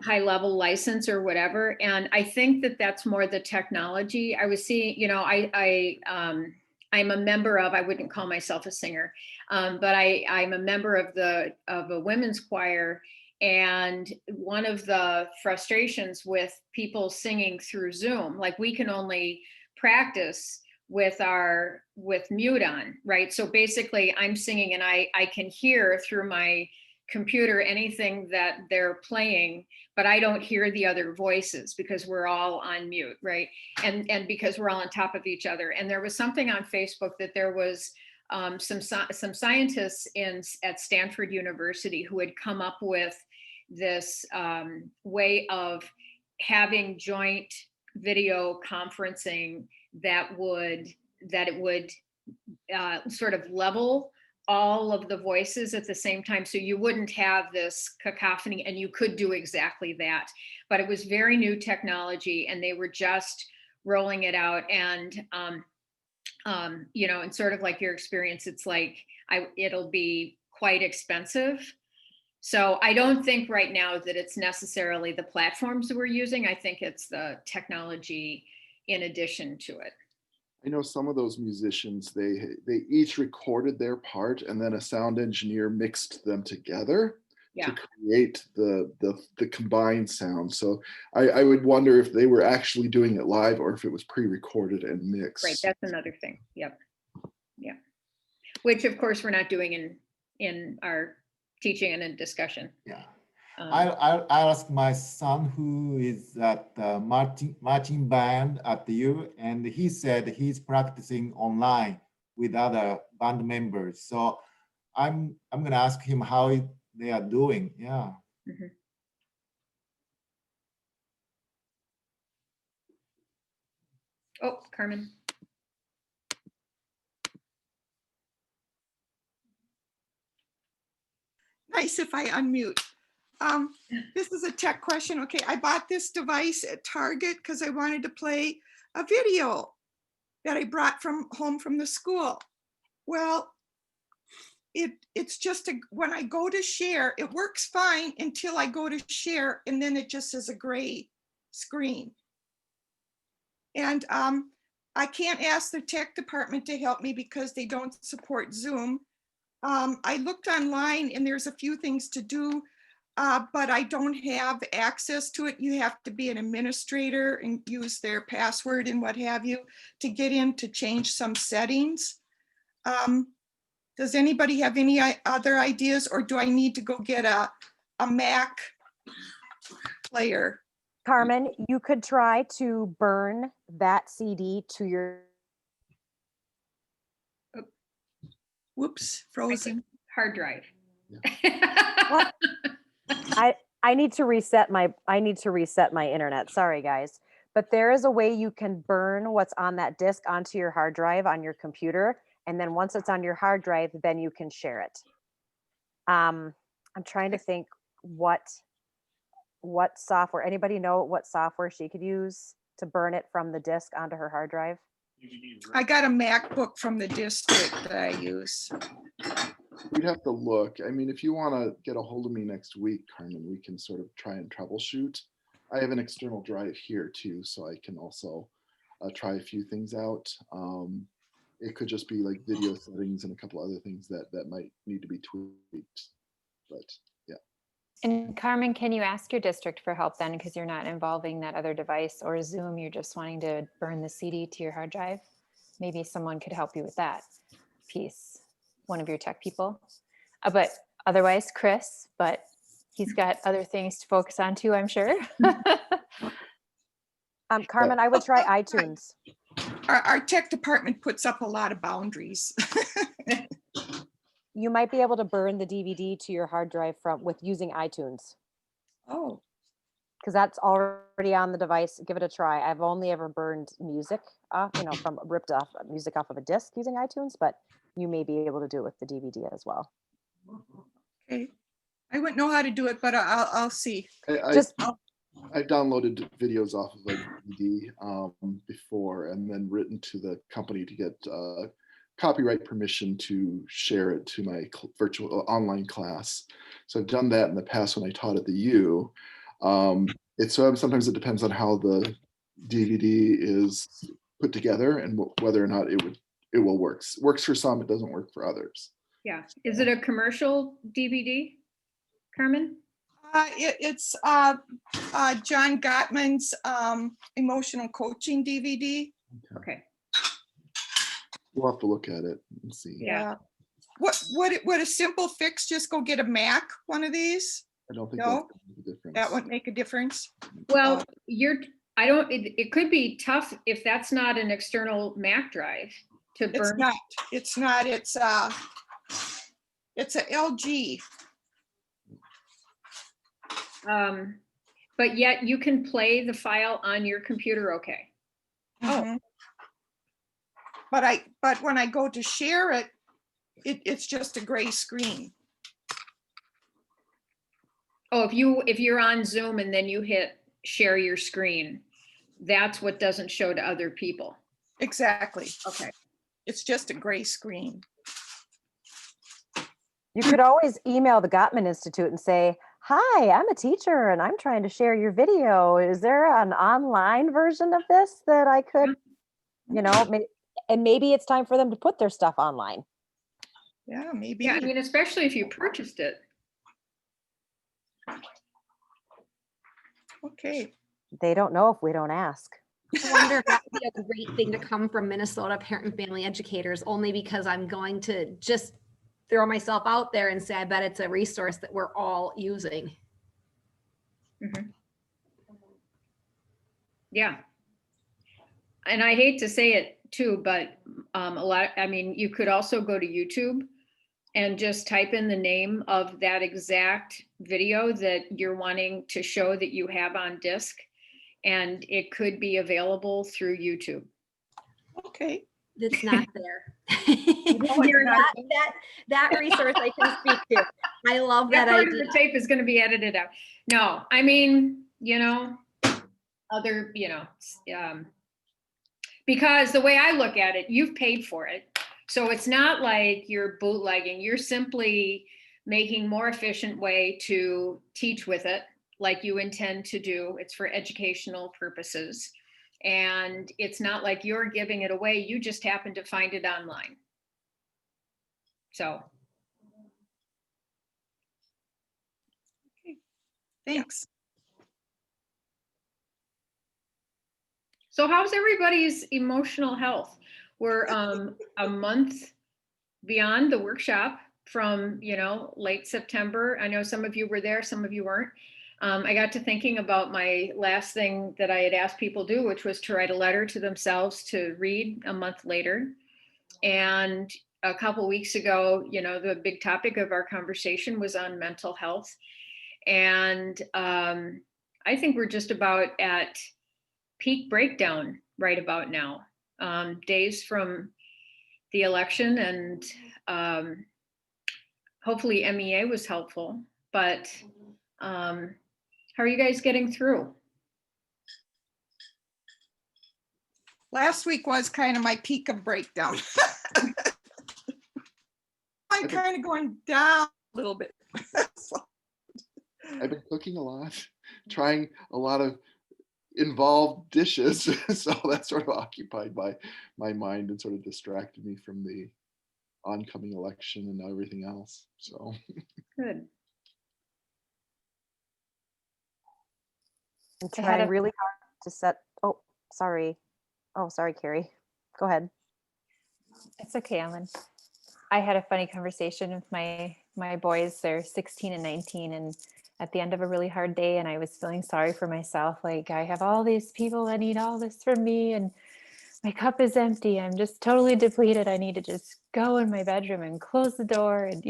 high level license or whatever. And I think that that's more the technology. I was seeing, I'm a member of, I wouldn't call myself a singer, but I'm a member of a women's choir. And one of the frustrations with people singing through Zoom, like we can only practice with mute on, right? So basically I'm singing and I can hear through my computer anything that they're playing, but I don't hear the other voices because we're all on mute, right? And because we're all on top of each other. And there was something on Facebook that there was some scientists at Stanford University who had come up with this way of having joint video conferencing that it would sort of level all of the voices at the same time, so you wouldn't have this cacophony, and you could do exactly that. But it was very new technology, and they were just rolling it out. And and sort of like your experience, it's like it'll be quite expensive. So I don't think right now that it's necessarily the platforms that we're using. I think it's the technology in addition to it. I know some of those musicians, they each recorded their part and then a sound engineer mixed them together to create the combined sound. So I would wonder if they were actually doing it live or if it was pre-recorded and mixed. Right, that's another thing. Yep. Yeah. Which of course we're not doing in our teaching and in discussion. Yeah. I asked my son, who is at the marching band at the U, and he said he's practicing online with other band members. So I'm gonna ask him how they are doing. Yeah. Mm-hmm. Oh, Carmen. Nice if I unmute. This is a tech question. Okay, I bought this device at Target because I wanted to play a video that I brought from home from the school. Well, it's just when I go to share, it works fine until I go to share, and then it just says a gray screen. And I can't ask the tech department to help me because they don't support Zoom. I looked online and there's a few things to do, but I don't have access to it. You have to be an administrator and use their password and what have you to get in to change some settings. Does anybody have any other ideas, or do I need to go get a Mac player? Carmen, you could try to burn that CD to your. Whoops, frozen. Hard drive. I need to reset my internet. Sorry guys. But there is a way you can burn what's on that disk onto your hard drive on your computer, And then once it's on your hard drive, then you can share it. I'm trying to think what software, anybody know what software she could use to burn it from the disk onto her hard drive? I got a MacBook from the district that I use. We'd have to look. I mean, if you want to get a hold of me next week, Carmen, we can sort of try and troubleshoot. I have an external drive here too, so I can also try a few things out. It could just be like video settings and a couple other things that might need to be tweaked. But yeah. And Carmen, can you ask your district for help then? Because you're not involving that other device or Zoom, you're just wanting to burn the CD to your hard drive. Maybe someone could help you with that piece, one of your tech people. But otherwise, Chris, but he's got other things to focus on too, I'm sure. Carmen, I would try iTunes. Our tech department puts up a lot of boundaries. You might be able to burn the DVD to your hard drive with using iTunes. Oh, because that's already on the device. Give it a try. I've only ever burned music off, from ripped off music off of a disc using iTunes, but you may be able to do it with the DVD as well. okay. I wouldn't know how to do it, but I'll see. I've downloaded videos off of a DVD before, and then written to the company to get copyright permission to share it to my virtual online class. So I've done that in the past when I taught at the U. Sometimes it depends on how the DVD is put together and whether or not it will work. Works for some, it doesn't work for others. Yeah. Is it a commercial DVD, Carmen? It's John Gottman's emotional coaching DVD. Okay. We'll have to look at it and see. Yeah. Would a simple fix just go get a Mac, one of these? I don't think No, that that would make a difference. wouldn't make a difference. Well, it could be tough if that's not an external Mac drive to burn. It's not, it's a LG. But yet you can play the file on your computer, okay? Mhm. But when I go to share it, it's just a gray screen. Oh, if you're on Zoom and then you hit share your screen, that's what doesn't show to other people. Exactly. Okay. It's just a gray screen. You could always email the Gottman Institute and say, hi, I'm a teacher and I'm trying to share your video. Is there an online version of this that I could, and maybe it's time for them to put their stuff online. Yeah, maybe. Yeah, I mean, especially if you purchased it. Okay. They don't know if we don't ask. I wonder if that would be a great thing to come from Minnesota parent and family educators, only because I'm going to just throw myself out there and say, I bet it's a resource that we're all using. Mm-hmm. Yeah. And I hate to say it too, but you could also go to YouTube and just type in the name of that exact video that you're wanting to show that you have on disc, and it could be available through YouTube. Okay. It's not there. That resource I can speak to. I love that part idea. of the tape is going to be edited out. No, I mean, because the way I look at it, you've paid for it. So it's not like you're bootlegging. You're simply making more efficient way to teach with it like you intend to do. It's for educational purposes. And it's not like you're giving it away. You just happen to find it online. So. Okay. Thanks. So how's everybody's emotional health? We're a month beyond the workshop from, late September. I know some of you were there, some of you weren't. I got to thinking about my last thing that I had asked people to do, which was to write a letter to themselves to read a month later. And a couple weeks ago, the big topic of our conversation was on mental health. And I think we're just about at peak breakdown right about now. Days from the election, and hopefully MEA was helpful. But how are you guys getting through? Last week was kind of my peak of breakdown. I'm kind of going down a little bit. I've been cooking a lot, trying a lot of involved dishes. So that sort of occupied my mind and sort of distracted me from the oncoming election and everything else. So Good. I'm I had trying a really hard to set. Oh, sorry. Oh, sorry, Carrie. Go ahead. It's okay, Ellen. I had a funny conversation with my boys. They're 16 and 19, and at the end of a really hard day, and I was feeling sorry for myself. Like, I have all these people that need all this from me, and my cup is empty. I'm just totally depleted. I need to just go in my bedroom and close the door, and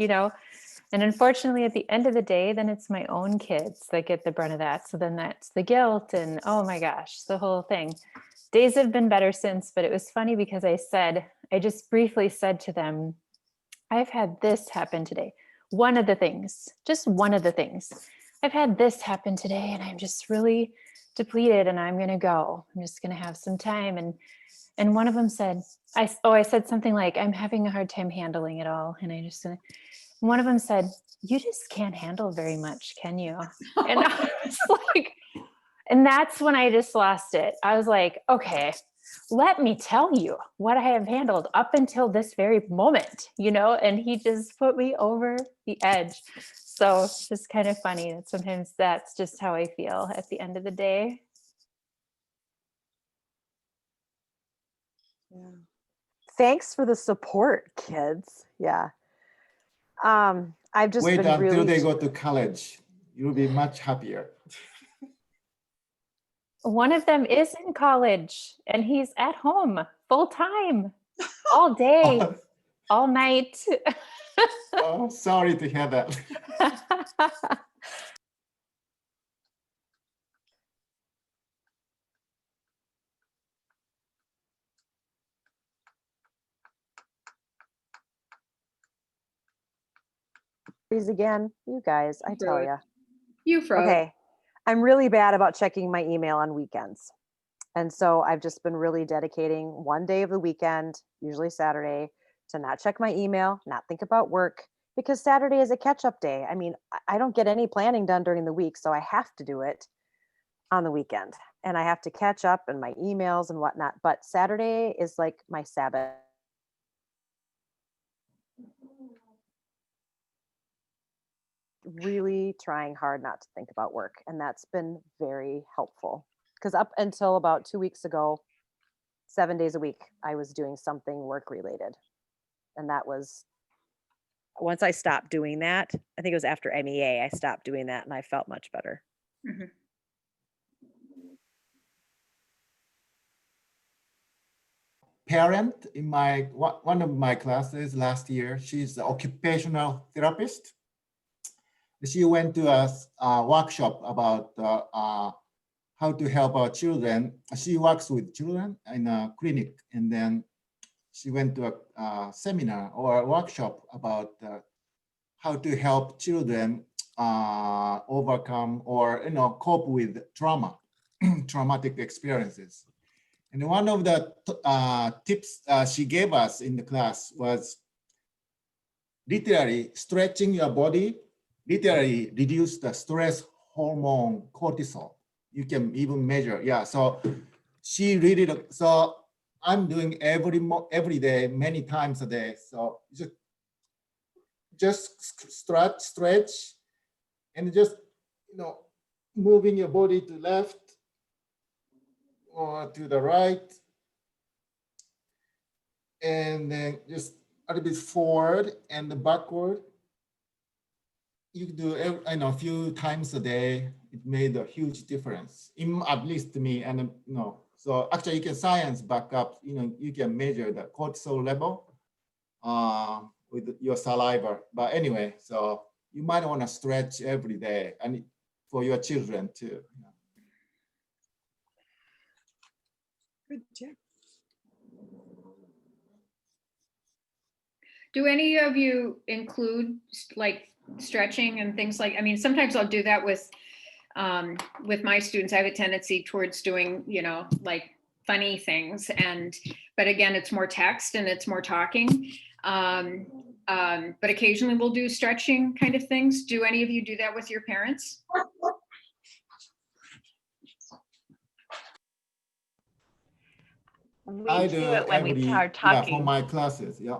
and unfortunately, at the end of the day, then it's my own kids that get the brunt of that. So then that's the guilt, and oh my gosh, the whole thing. Days have been better since, but it was funny because I just briefly said to them, I've had this happen today. One of the things, just one of the things. I've had this happen today, and I'm just really depleted, and I'm going to go. I'm just going to have some time. And one of them said, I said something like, I'm having a hard time handling it all. And one of them said, you just can't handle very much, can you? And I was like, and that's when I just lost it. I was like, okay, let me tell you what I have handled up until this very moment, and he just put me over the edge. So it's just kind of funny that sometimes that's just how I feel at the end of the day. Yeah. Thanks for the support, kids. Yeah. I've just Wait been until really they go to college. You'll be much happier. One of them is in college, and he's at home full time, all day, all night. Oh, sorry to hear that. Freeze again. You guys, I tell Froze. you. You froze. Okay. I'm really bad about checking my email on weekends. And so I've just been really dedicating one day of the weekend, usually Saturday, to not check my email, not think about work, because Saturday is a catch-up day. I mean, I don't get any planning done during the week, so I have to do it on the weekend. And I have to catch up in my emails and whatnot. But Saturday is like my Sabbath. Really trying hard not to think about work. And that's been very helpful. Because up until about 2 weeks ago, 7 days a week, I was doing something work related. And that was, once I stopped doing that, I think it was after MEA, I stopped doing that and I felt much better. Mhm. Parent in one of my classes last year, she's an occupational therapist. She went to a workshop about how to help our children. She works with children in a clinic, and then she went to a seminar or a workshop about how to help children overcome or cope with trauma, traumatic experiences. And one of the tips she gave us in the class was literally stretching your body, literally reduce the stress hormone cortisol. You can even measure. Yeah. So she really, so I'm doing every day, many times a day. So just stretch, and just, moving your body to left or to the right. And then just a little bit forward and backward. You do a few times a day. It made a huge difference, at least to me. And so actually, you can science back up. You can measure the cortisol level with your saliva. But anyway, so you might want to stretch every day, and for your children too. Good tip. Do any of you include like stretching and things like, I mean, sometimes I'll do that with my students. I have a tendency towards doing, you know, like funny things, but again, it's more text and it's more talking. But occasionally we'll do stretching kind of things. Do any of you do that with your parents? I do it when we are yeah, talking. for my classes, yeah.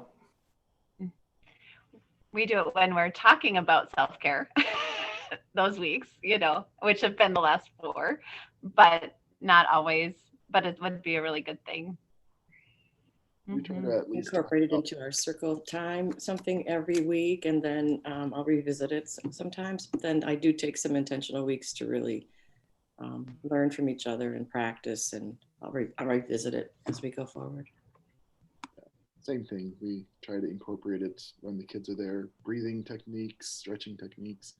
We do it when we're talking about self-care those weeks, you know, which have been the last 4, but not always, but it would be a really good thing. We try to at least Incorporate it into our circle time, something every week, and then I'll revisit it sometimes. But then I do take some intentional weeks to really learn from each other and practice, and I'll revisit it as we go forward. Same thing. We try to incorporate it when the kids are there, breathing techniques, stretching techniques.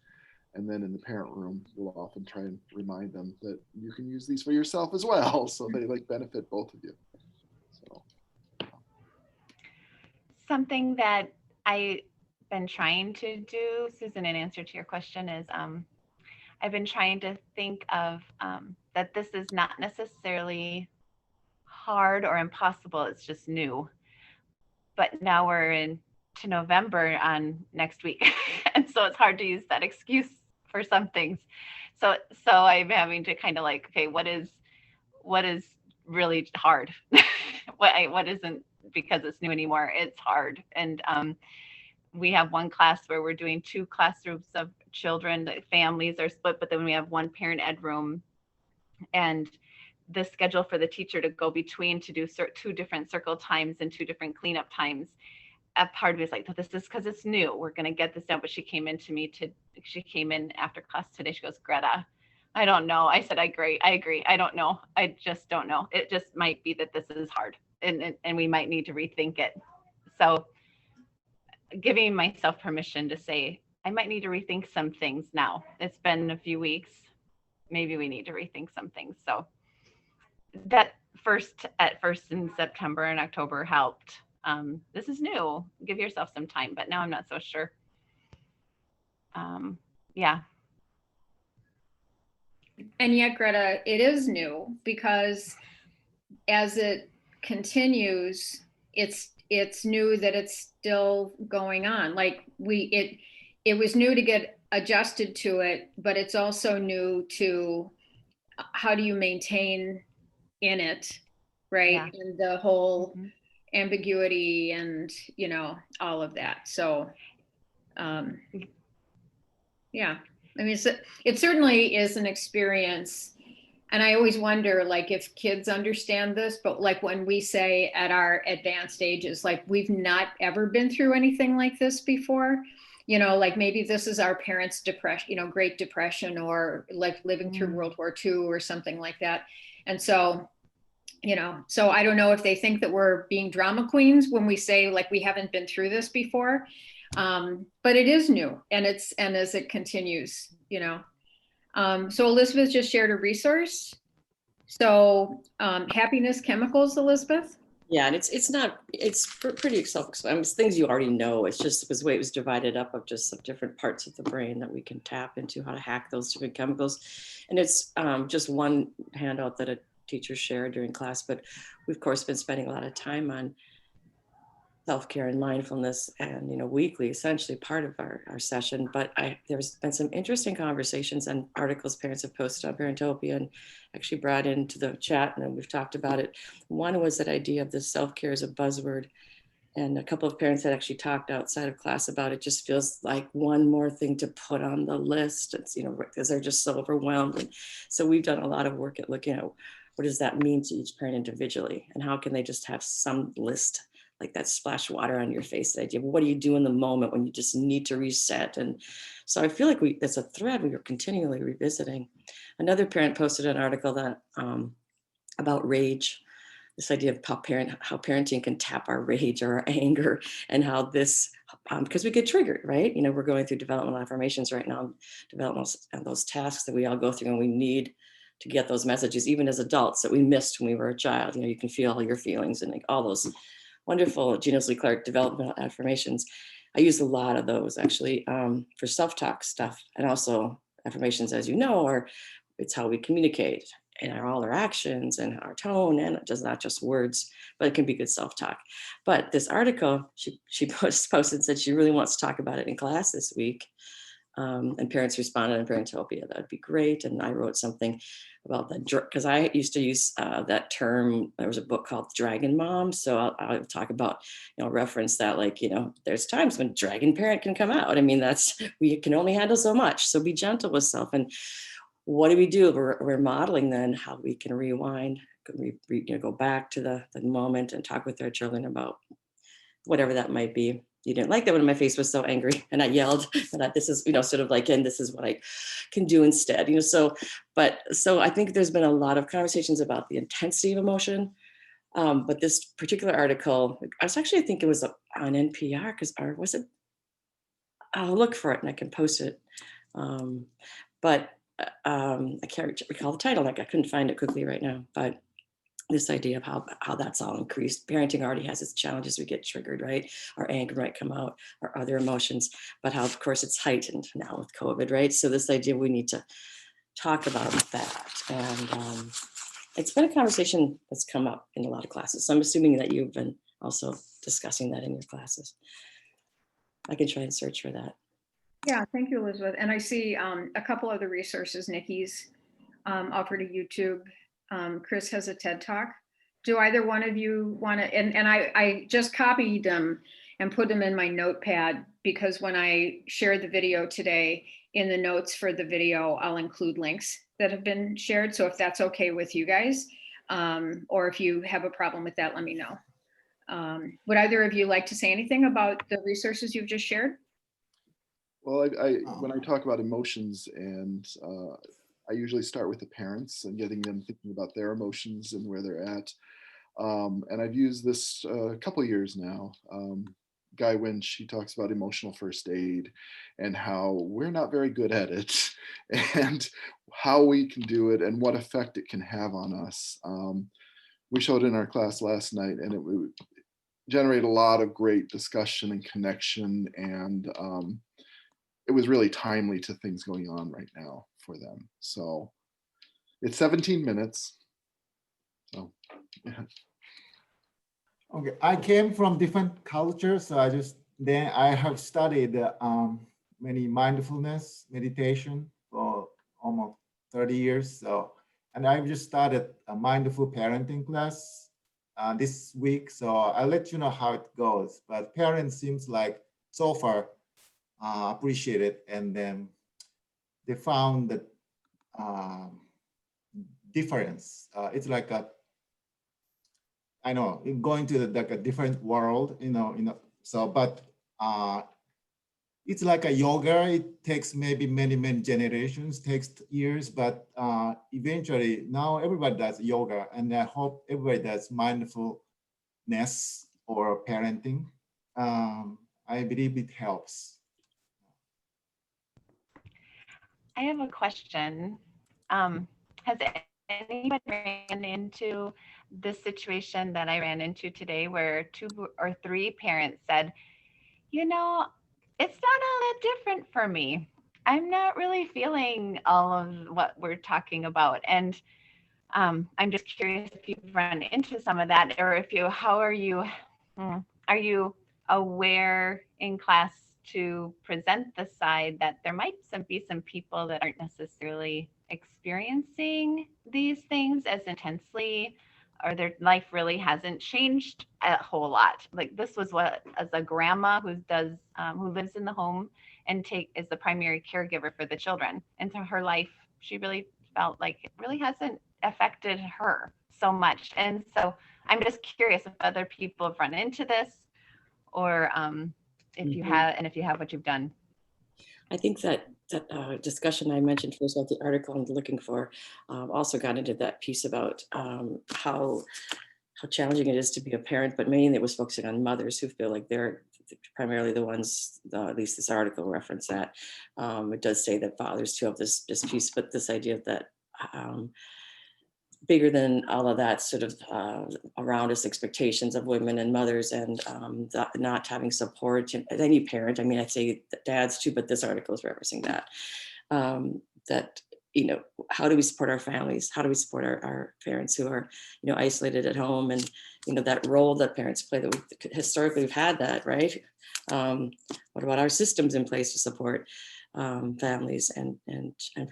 And then in the parent room, we'll often try and remind them that you can use these for yourself as well. So they like benefit both of you. So something that I've been trying to do, Susan, in answer to your question, is I've been trying to think of that this is not necessarily hard or impossible. It's just new. But now we're into November on next week. And so it's hard to use that excuse for some things. So I'm having to kind of like, okay, what is really hard? what isn't, because it's new anymore, it's hard. And we have one class where we're doing 2 classrooms of children. The families are split, but then we have one parent ed room. And the schedule for the teacher to go between to do 2 different circle times and 2 different cleanup times. A part of me is like, this is because it's new. We're going to get this done. But she came in after class today. She goes, Greta, I don't know. I said, I agree. I don't know. I just don't know. It just might be that this is hard and we might need to rethink it. So giving myself permission to say, I might need to rethink some things now. It's been a few weeks. Maybe we need to rethink some things. So that first in September and October helped. This is new. Give yourself some time, but now I'm not so sure. Yeah. And yet, Greta, it is new because as it continues, it's new that it's still going on. Like it was new to get adjusted to it, but it's also new to how do you maintain in it, right? Yeah. And the whole ambiguity and, you know, all of that. So, yeah, I mean, it certainly is an experience. And I always wonder, like, if kids understand this, but like when we say at our advanced ages, like we've not ever been through anything like this before, you know, like maybe this is our parents' depression, you know, Great Depression, or like living through World War II or something like that. And so, you know, so I don't know if they think that we're being drama queens when we say like we haven't been through this before, but it is new, and as it continues, you know. So Elizabeth just shared a resource. So happiness chemicals, Elizabeth. Yeah, and it's pretty self-explanatory. I mean, it's things you already know. It's just the way it was divided up of just some different parts of the brain that we can tap into, how to hack those different chemicals. And it's just one handout that a teacher shared during class, but we've of course been spending a lot of time on self-care and mindfulness, and you know, weekly, essentially part of our session. But there's been some interesting conversations and articles parents have posted on Parentopia and actually brought into the chat, and we've talked about it. One was that idea of the self-care as a buzzword, and a couple of parents had actually talked outside of class about it. Just feels like one more thing to put on the list. It's, you know, because they're just so overwhelmed. And so we've done a lot of work at looking at what does that mean to each parent individually, and how can they just have some list, like that splash water on your face, the idea of what do you do in the moment when you just need to reset. And so I feel like that's a thread we are continually revisiting. Another parent posted an article that about rage, this idea of how parenting can tap our rage or our anger, and how this, because we get triggered, right? You know, we're going through developmental affirmations right now, those tasks that we all go through, and we need to get those messages, even as adults, that we missed when we were a child. You know, you can feel all your feelings and like all those wonderful Gina Lee Clark developmental affirmations. I use a lot of those actually for self-talk stuff, and also affirmations, as you know, are it's how we communicate and all our actions and our tone, and it does not just words, but it can be good self-talk. But this article she posted said she really wants to talk about it in class this week. And parents responded in Parentopia, that would be great. And I wrote something about that because I used to use that term. There was a book called Dragon Mom. So I'll talk about, reference that, like, there's times when dragon parent can come out. I mean, we can only handle so much. So be gentle with self. And what do we do? We're modeling then how we can rewind, go back to the moment and talk with our children about whatever that might be. You didn't like that when my face was so angry and I yelled, and this is, sort of like, and this is what I can do instead, so I think there's been a lot of conversations about the intensity of emotion. But this particular article, I think it was on NPR, or was it? I'll look for it and I can post it. But I can't recall the title. Like, I couldn't find it quickly right now, but this idea of how that's all increased. Parenting already has its challenges. We get triggered, right? Our anger might come out, or other emotions, but how, of course, it's heightened now with COVID, right? So this idea we need to talk about that. And it's been a conversation that's come up in a lot of classes. So I'm assuming that you've been also discussing that in your classes. I can try and search for that. Yeah, thank you, Elizabeth. And I see a couple other resources. Nikki's offered a YouTube. Chris has a TED Talk. Do either one of you want to, and I just copied them and put them in my notepad, because when I share the video today, in the notes for the video, I'll include links that have been shared. So if that's okay with you guys, or if you have a problem with that, let me know. Would either of you like to say anything about the resources you've just shared? Well, when I talk about emotions, and I usually start with the parents and getting them thinking about their emotions and where they're at. And I've used this a couple of years now. Guy Winch, he talks about emotional first aid and how we're not very good at it, and how we can do it and what effect it can have on us. We showed in our class last night, and it would generate a lot of great discussion and connection, and it was really timely to things going on right now for them. So it's 17 minutes. So, yeah. Okay, I came from different cultures, so I have studied many mindfulness meditation for almost 30 years. So, and I've just started a mindful parenting class this week. So I'll let you know how it goes. But parents seems like so far appreciate it, and then they found that difference. It's like I know, going to like a different world, So, but it's like a yoga. It takes maybe many generations, takes years, but eventually now everybody does yoga, and I hope everybody does mindfulness or parenting. I believe it helps. I have a question. Has anybody ran into the situation that I ran into today, where 2 or 3 parents said, it's not all that different for me. I'm not really feeling all of what we're talking about. And I'm just curious if you've run into some of that, or are you aware in class to present the side that there might be some people that aren't necessarily experiencing these things as intensely, or their life really hasn't changed a whole lot. Like, this was what, as a grandma who lives in the home and is the primary caregiver for the children, and so her life, she really felt like it really hasn't affected her so much. And so I'm just curious if other people have run into this, or if you have, and if you have, what you've done. I think that discussion I mentioned first about the article I'm looking for also got into that piece about how challenging it is to be a parent, but mainly it was focusing on mothers who feel like they're primarily the ones, at least this article referenced that. It does say that fathers too have this piece, but this idea that bigger than all of that sort of around us expectations of women and mothers, and not having support. And any parent, I mean, I'd say dads too, but this article is referencing that. That, you know, how do we support our families? How do we support our parents who are, you know, isolated at home? And, you know, that role that parents play, that historically we've had that, right? What about our systems in place to support families and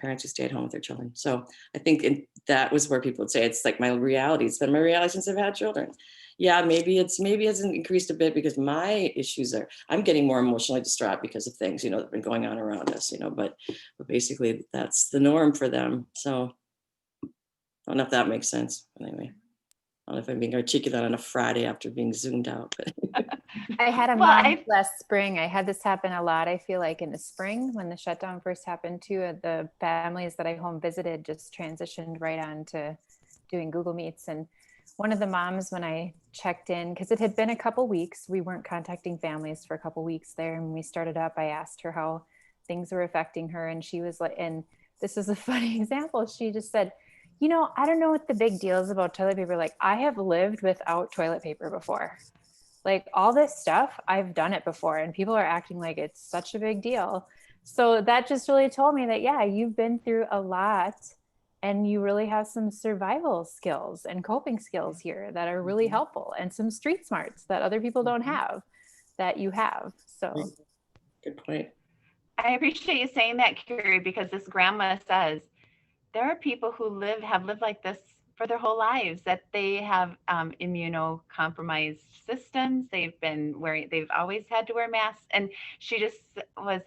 parents who stay at home with their children? So I think that was where people would say, it's like my reality. It's been my reality since I've had children. Yeah, maybe it's increased a bit because my issues I'm getting more emotionally distraught because of things, you know, that have been going on around us, you know, but basically that's the norm for them. So I don't know if that makes sense. Anyway, I don't know if I'm being articulate on a Friday after being zoomed out, but I had a Well, mom last spring. I had this happen a lot. I feel like in the spring when the shutdown first happened too, the families that I home visited just transitioned right on to doing Google Meets. And one of the moms, when I checked in, because it had been a couple weeks, we weren't contacting families for a couple weeks there. And when we started up, I asked her how things were affecting her. And she was like, and this is a funny example. She just said, you know, I don't know what the big deal is about toilet paper. Like, I have lived without toilet paper before. Like, all this stuff, I've done it before, and people are acting like it's such a big deal. So that just really told me that, yeah, you've been through a lot and you really have some survival skills and coping skills here that are really helpful, and some street smarts that other people don't have that you have. So good point. I appreciate you saying that, Carrie, because this grandma says there are people who have lived like this for their whole lives, that they have immunocompromised systems. They've always had to wear masks. And she just was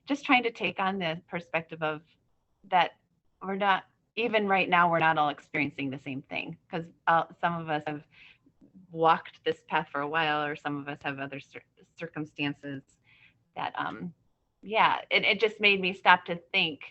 just trying to take on the perspective of that we're not, even right now, we're not all experiencing the same thing, because some of us have walked this path for a while, or some of us have other circumstances that, it just made me stop to think,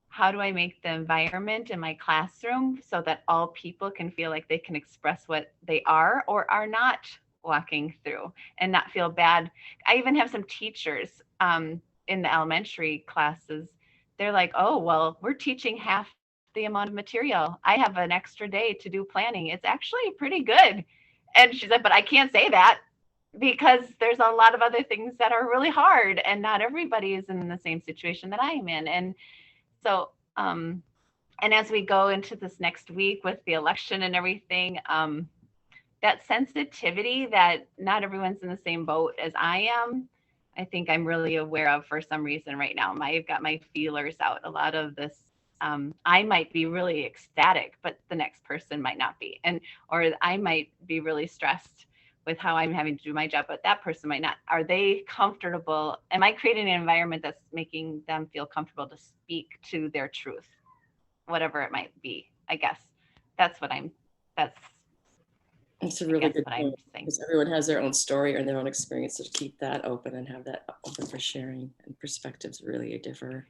how do I make the environment in my classroom so that all people can feel like they can express what they are or are not walking through and not feel bad? I even have some teachers in the elementary classes. They're like, oh, well, we're teaching half the amount of material. I have an extra day to do planning. It's actually pretty good. And she said, but I can't say that because there's a lot of other things that are really hard, and not everybody is in the same situation that I am in. And so, and as we go into this next week with the election and everything, that sensitivity that not everyone's in the same boat as I am, I think I'm really aware of for some reason right now. I've got my feelers out. A lot of this, I might be really ecstatic, but the next person might not be. Or I might be really stressed with how I'm having to do my job, but that person might not. Are they comfortable? Am I creating an environment that's making them feel comfortable to speak to their truth, whatever it might be? I guess that's It's a really good point, because everyone has their own story or their own experience, so to keep that open and have that open for sharing, and perspectives really differ.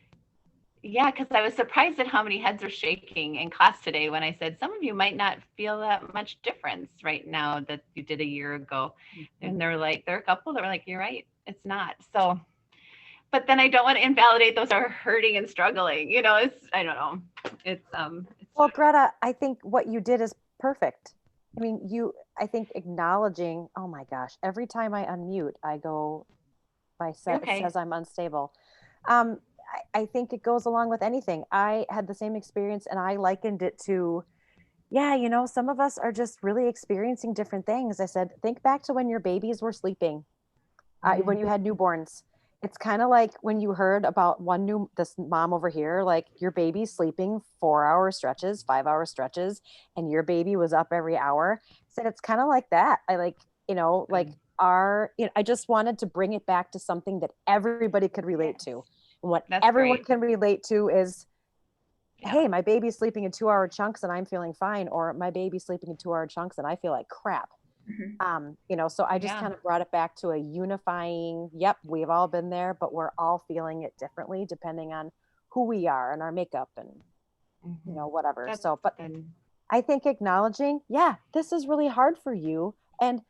Yeah, because I was surprised at how many heads are shaking in class today when I said, some of you might not feel that much difference right now that you did a year ago. Mm-hmm. And there are a couple that were like, you're right, it's not. So, but then I don't want to invalidate those who are hurting and struggling. You know, I don't know. Well, Greta, I think what you did is perfect. I mean, I think acknowledging, oh my gosh, every time I unmute, I go, it says I'm unstable. I think it goes along with anything. I had the same experience, and I likened it to, some of us are just really experiencing different things. I said, think back to when your babies were sleeping, when you had newborns. It's kind of like when you heard about this mom over here, like your baby's sleeping 4-hour stretches, 5-hour stretches, and your baby was up every hour. I said, it's kind of like that. I just wanted to bring it back to something that everybody could relate to. And what everyone can relate to is, hey, my baby's sleeping in 2-hour chunks and I'm feeling fine, or my baby's sleeping in 2-hour chunks and I feel like crap. Mm-hmm. So I just kind of brought it back to a unifying, yep, we've all been there, but we're all feeling it differently depending on who we are and our makeup and, whatever. But I think acknowledging, this is really hard for you. And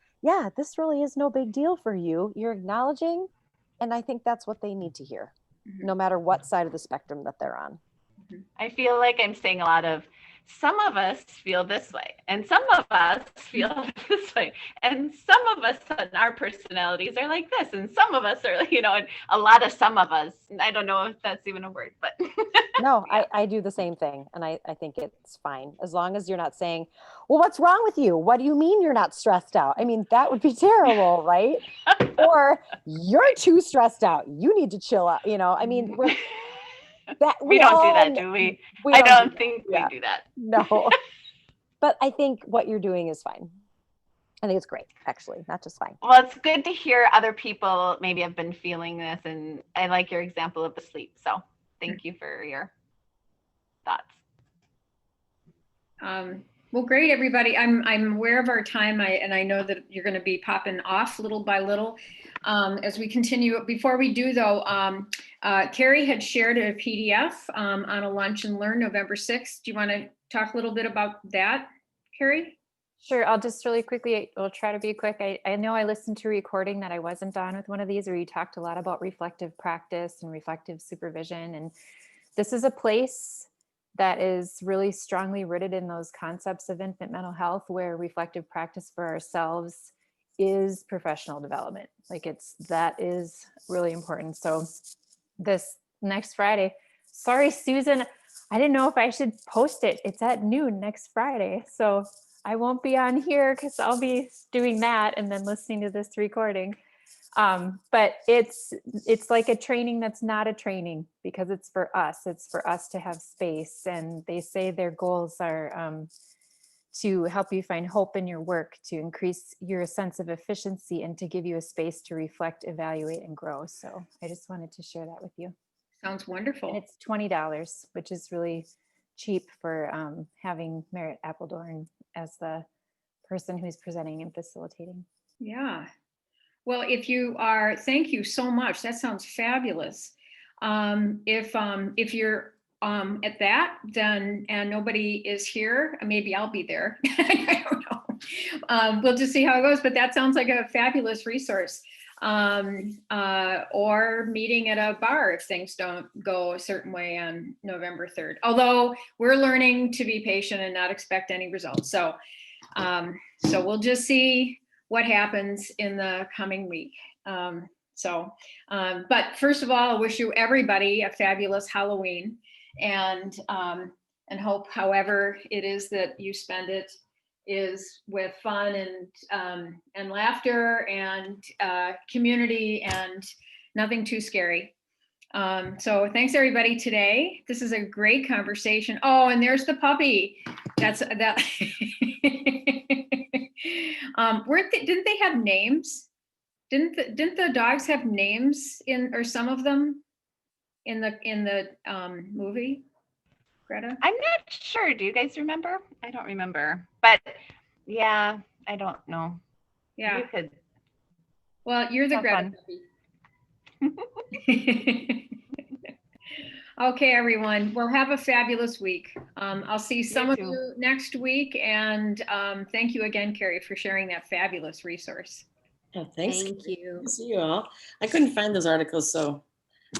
this really is no big deal for you. You're acknowledging. And I think that's what they need to hear, no matter what side of the spectrum that they're on. I feel like I'm saying a lot of some of us feel this way, and some of us feel this way, and some of us and our personalities are like this, and some of us are, and a lot of some of us. I don't know if that's even a word, but No, I do the same thing. And I think it's fine. As long as you're not saying, well, what's wrong with you? What do you mean you're not stressed out? I mean, that would be terrible, right? Or you're too stressed out. You need to chill out. I mean, we don't do that, do we? I don't think we do that. No. But I think what you're doing is fine. I think it's great, actually, not just fine. Well, it's good to hear other people maybe have been feeling this, and I like your example of the sleep. So thank you for your thoughts. Well, great, everybody. I'm aware of our time, and I know that you're going to be popping off little by little as we continue. Before we do, though, Carrie had shared a PDF on a Lunch and Learn November 6th. Do you want to talk a little bit about that, Carrie? Sure. I'll just really quickly, I'll try to be quick. I know I listened to a recording that I wasn't on with one of these, where you talked a lot about reflective practice and reflective supervision. And this is a place that is really strongly rooted in those concepts of infant mental health, where reflective practice for ourselves is professional development. That is really important. So this next Friday, sorry, Susan, I didn't know if I should post it. It's at noon next Friday. So I won't be on here because I'll be doing that and then listening to this recording. But it's like a training that's not a training, because it's for us. It's for us to have space. And they say their goals are to help you find hope in your work, to increase your sense of efficiency, and to give you a space to reflect, evaluate, and grow. So I just wanted to share that with you. Sounds wonderful. And it's $20, which is really cheap for having Merritt Appledorn as the person who's presenting and facilitating. Yeah. Well, if you are, thank you so much. That sounds fabulous. If you're at that, then, and nobody is here, maybe I'll be there. I don't know. We'll just see how it goes, but that sounds like a fabulous resource. Or meeting at a bar if things don't go a certain way on November 3rd. Although we're learning to be patient and not expect any results. So we'll just see what happens in the coming week. But first of all, I wish you everybody a fabulous Halloween, and hope however it is that you spend it is with fun and laughter and community and nothing too scary. So thanks everybody today. This is a great conversation. Oh, and there's the puppy. That's that. Didn't they have names? Didn't the dogs have names or some of them in the movie? Greta? I'm not sure. Do you guys remember? I don't remember. But yeah, I don't know. Yeah. You could. Well, you're the Greta puppy. Okay, everyone. Well, have a fabulous week. I'll see some of you next week. And thank you again, Carrie, for sharing that fabulous resource. Oh, thanks. Thank you. Good to see you all. I couldn't find those articles, so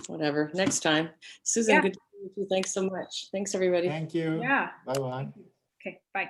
whatever. Next time. Susan, good to meet you. Thanks so much. Thanks, everybody. Thank you. Yeah. Bye-bye. Okay, bye.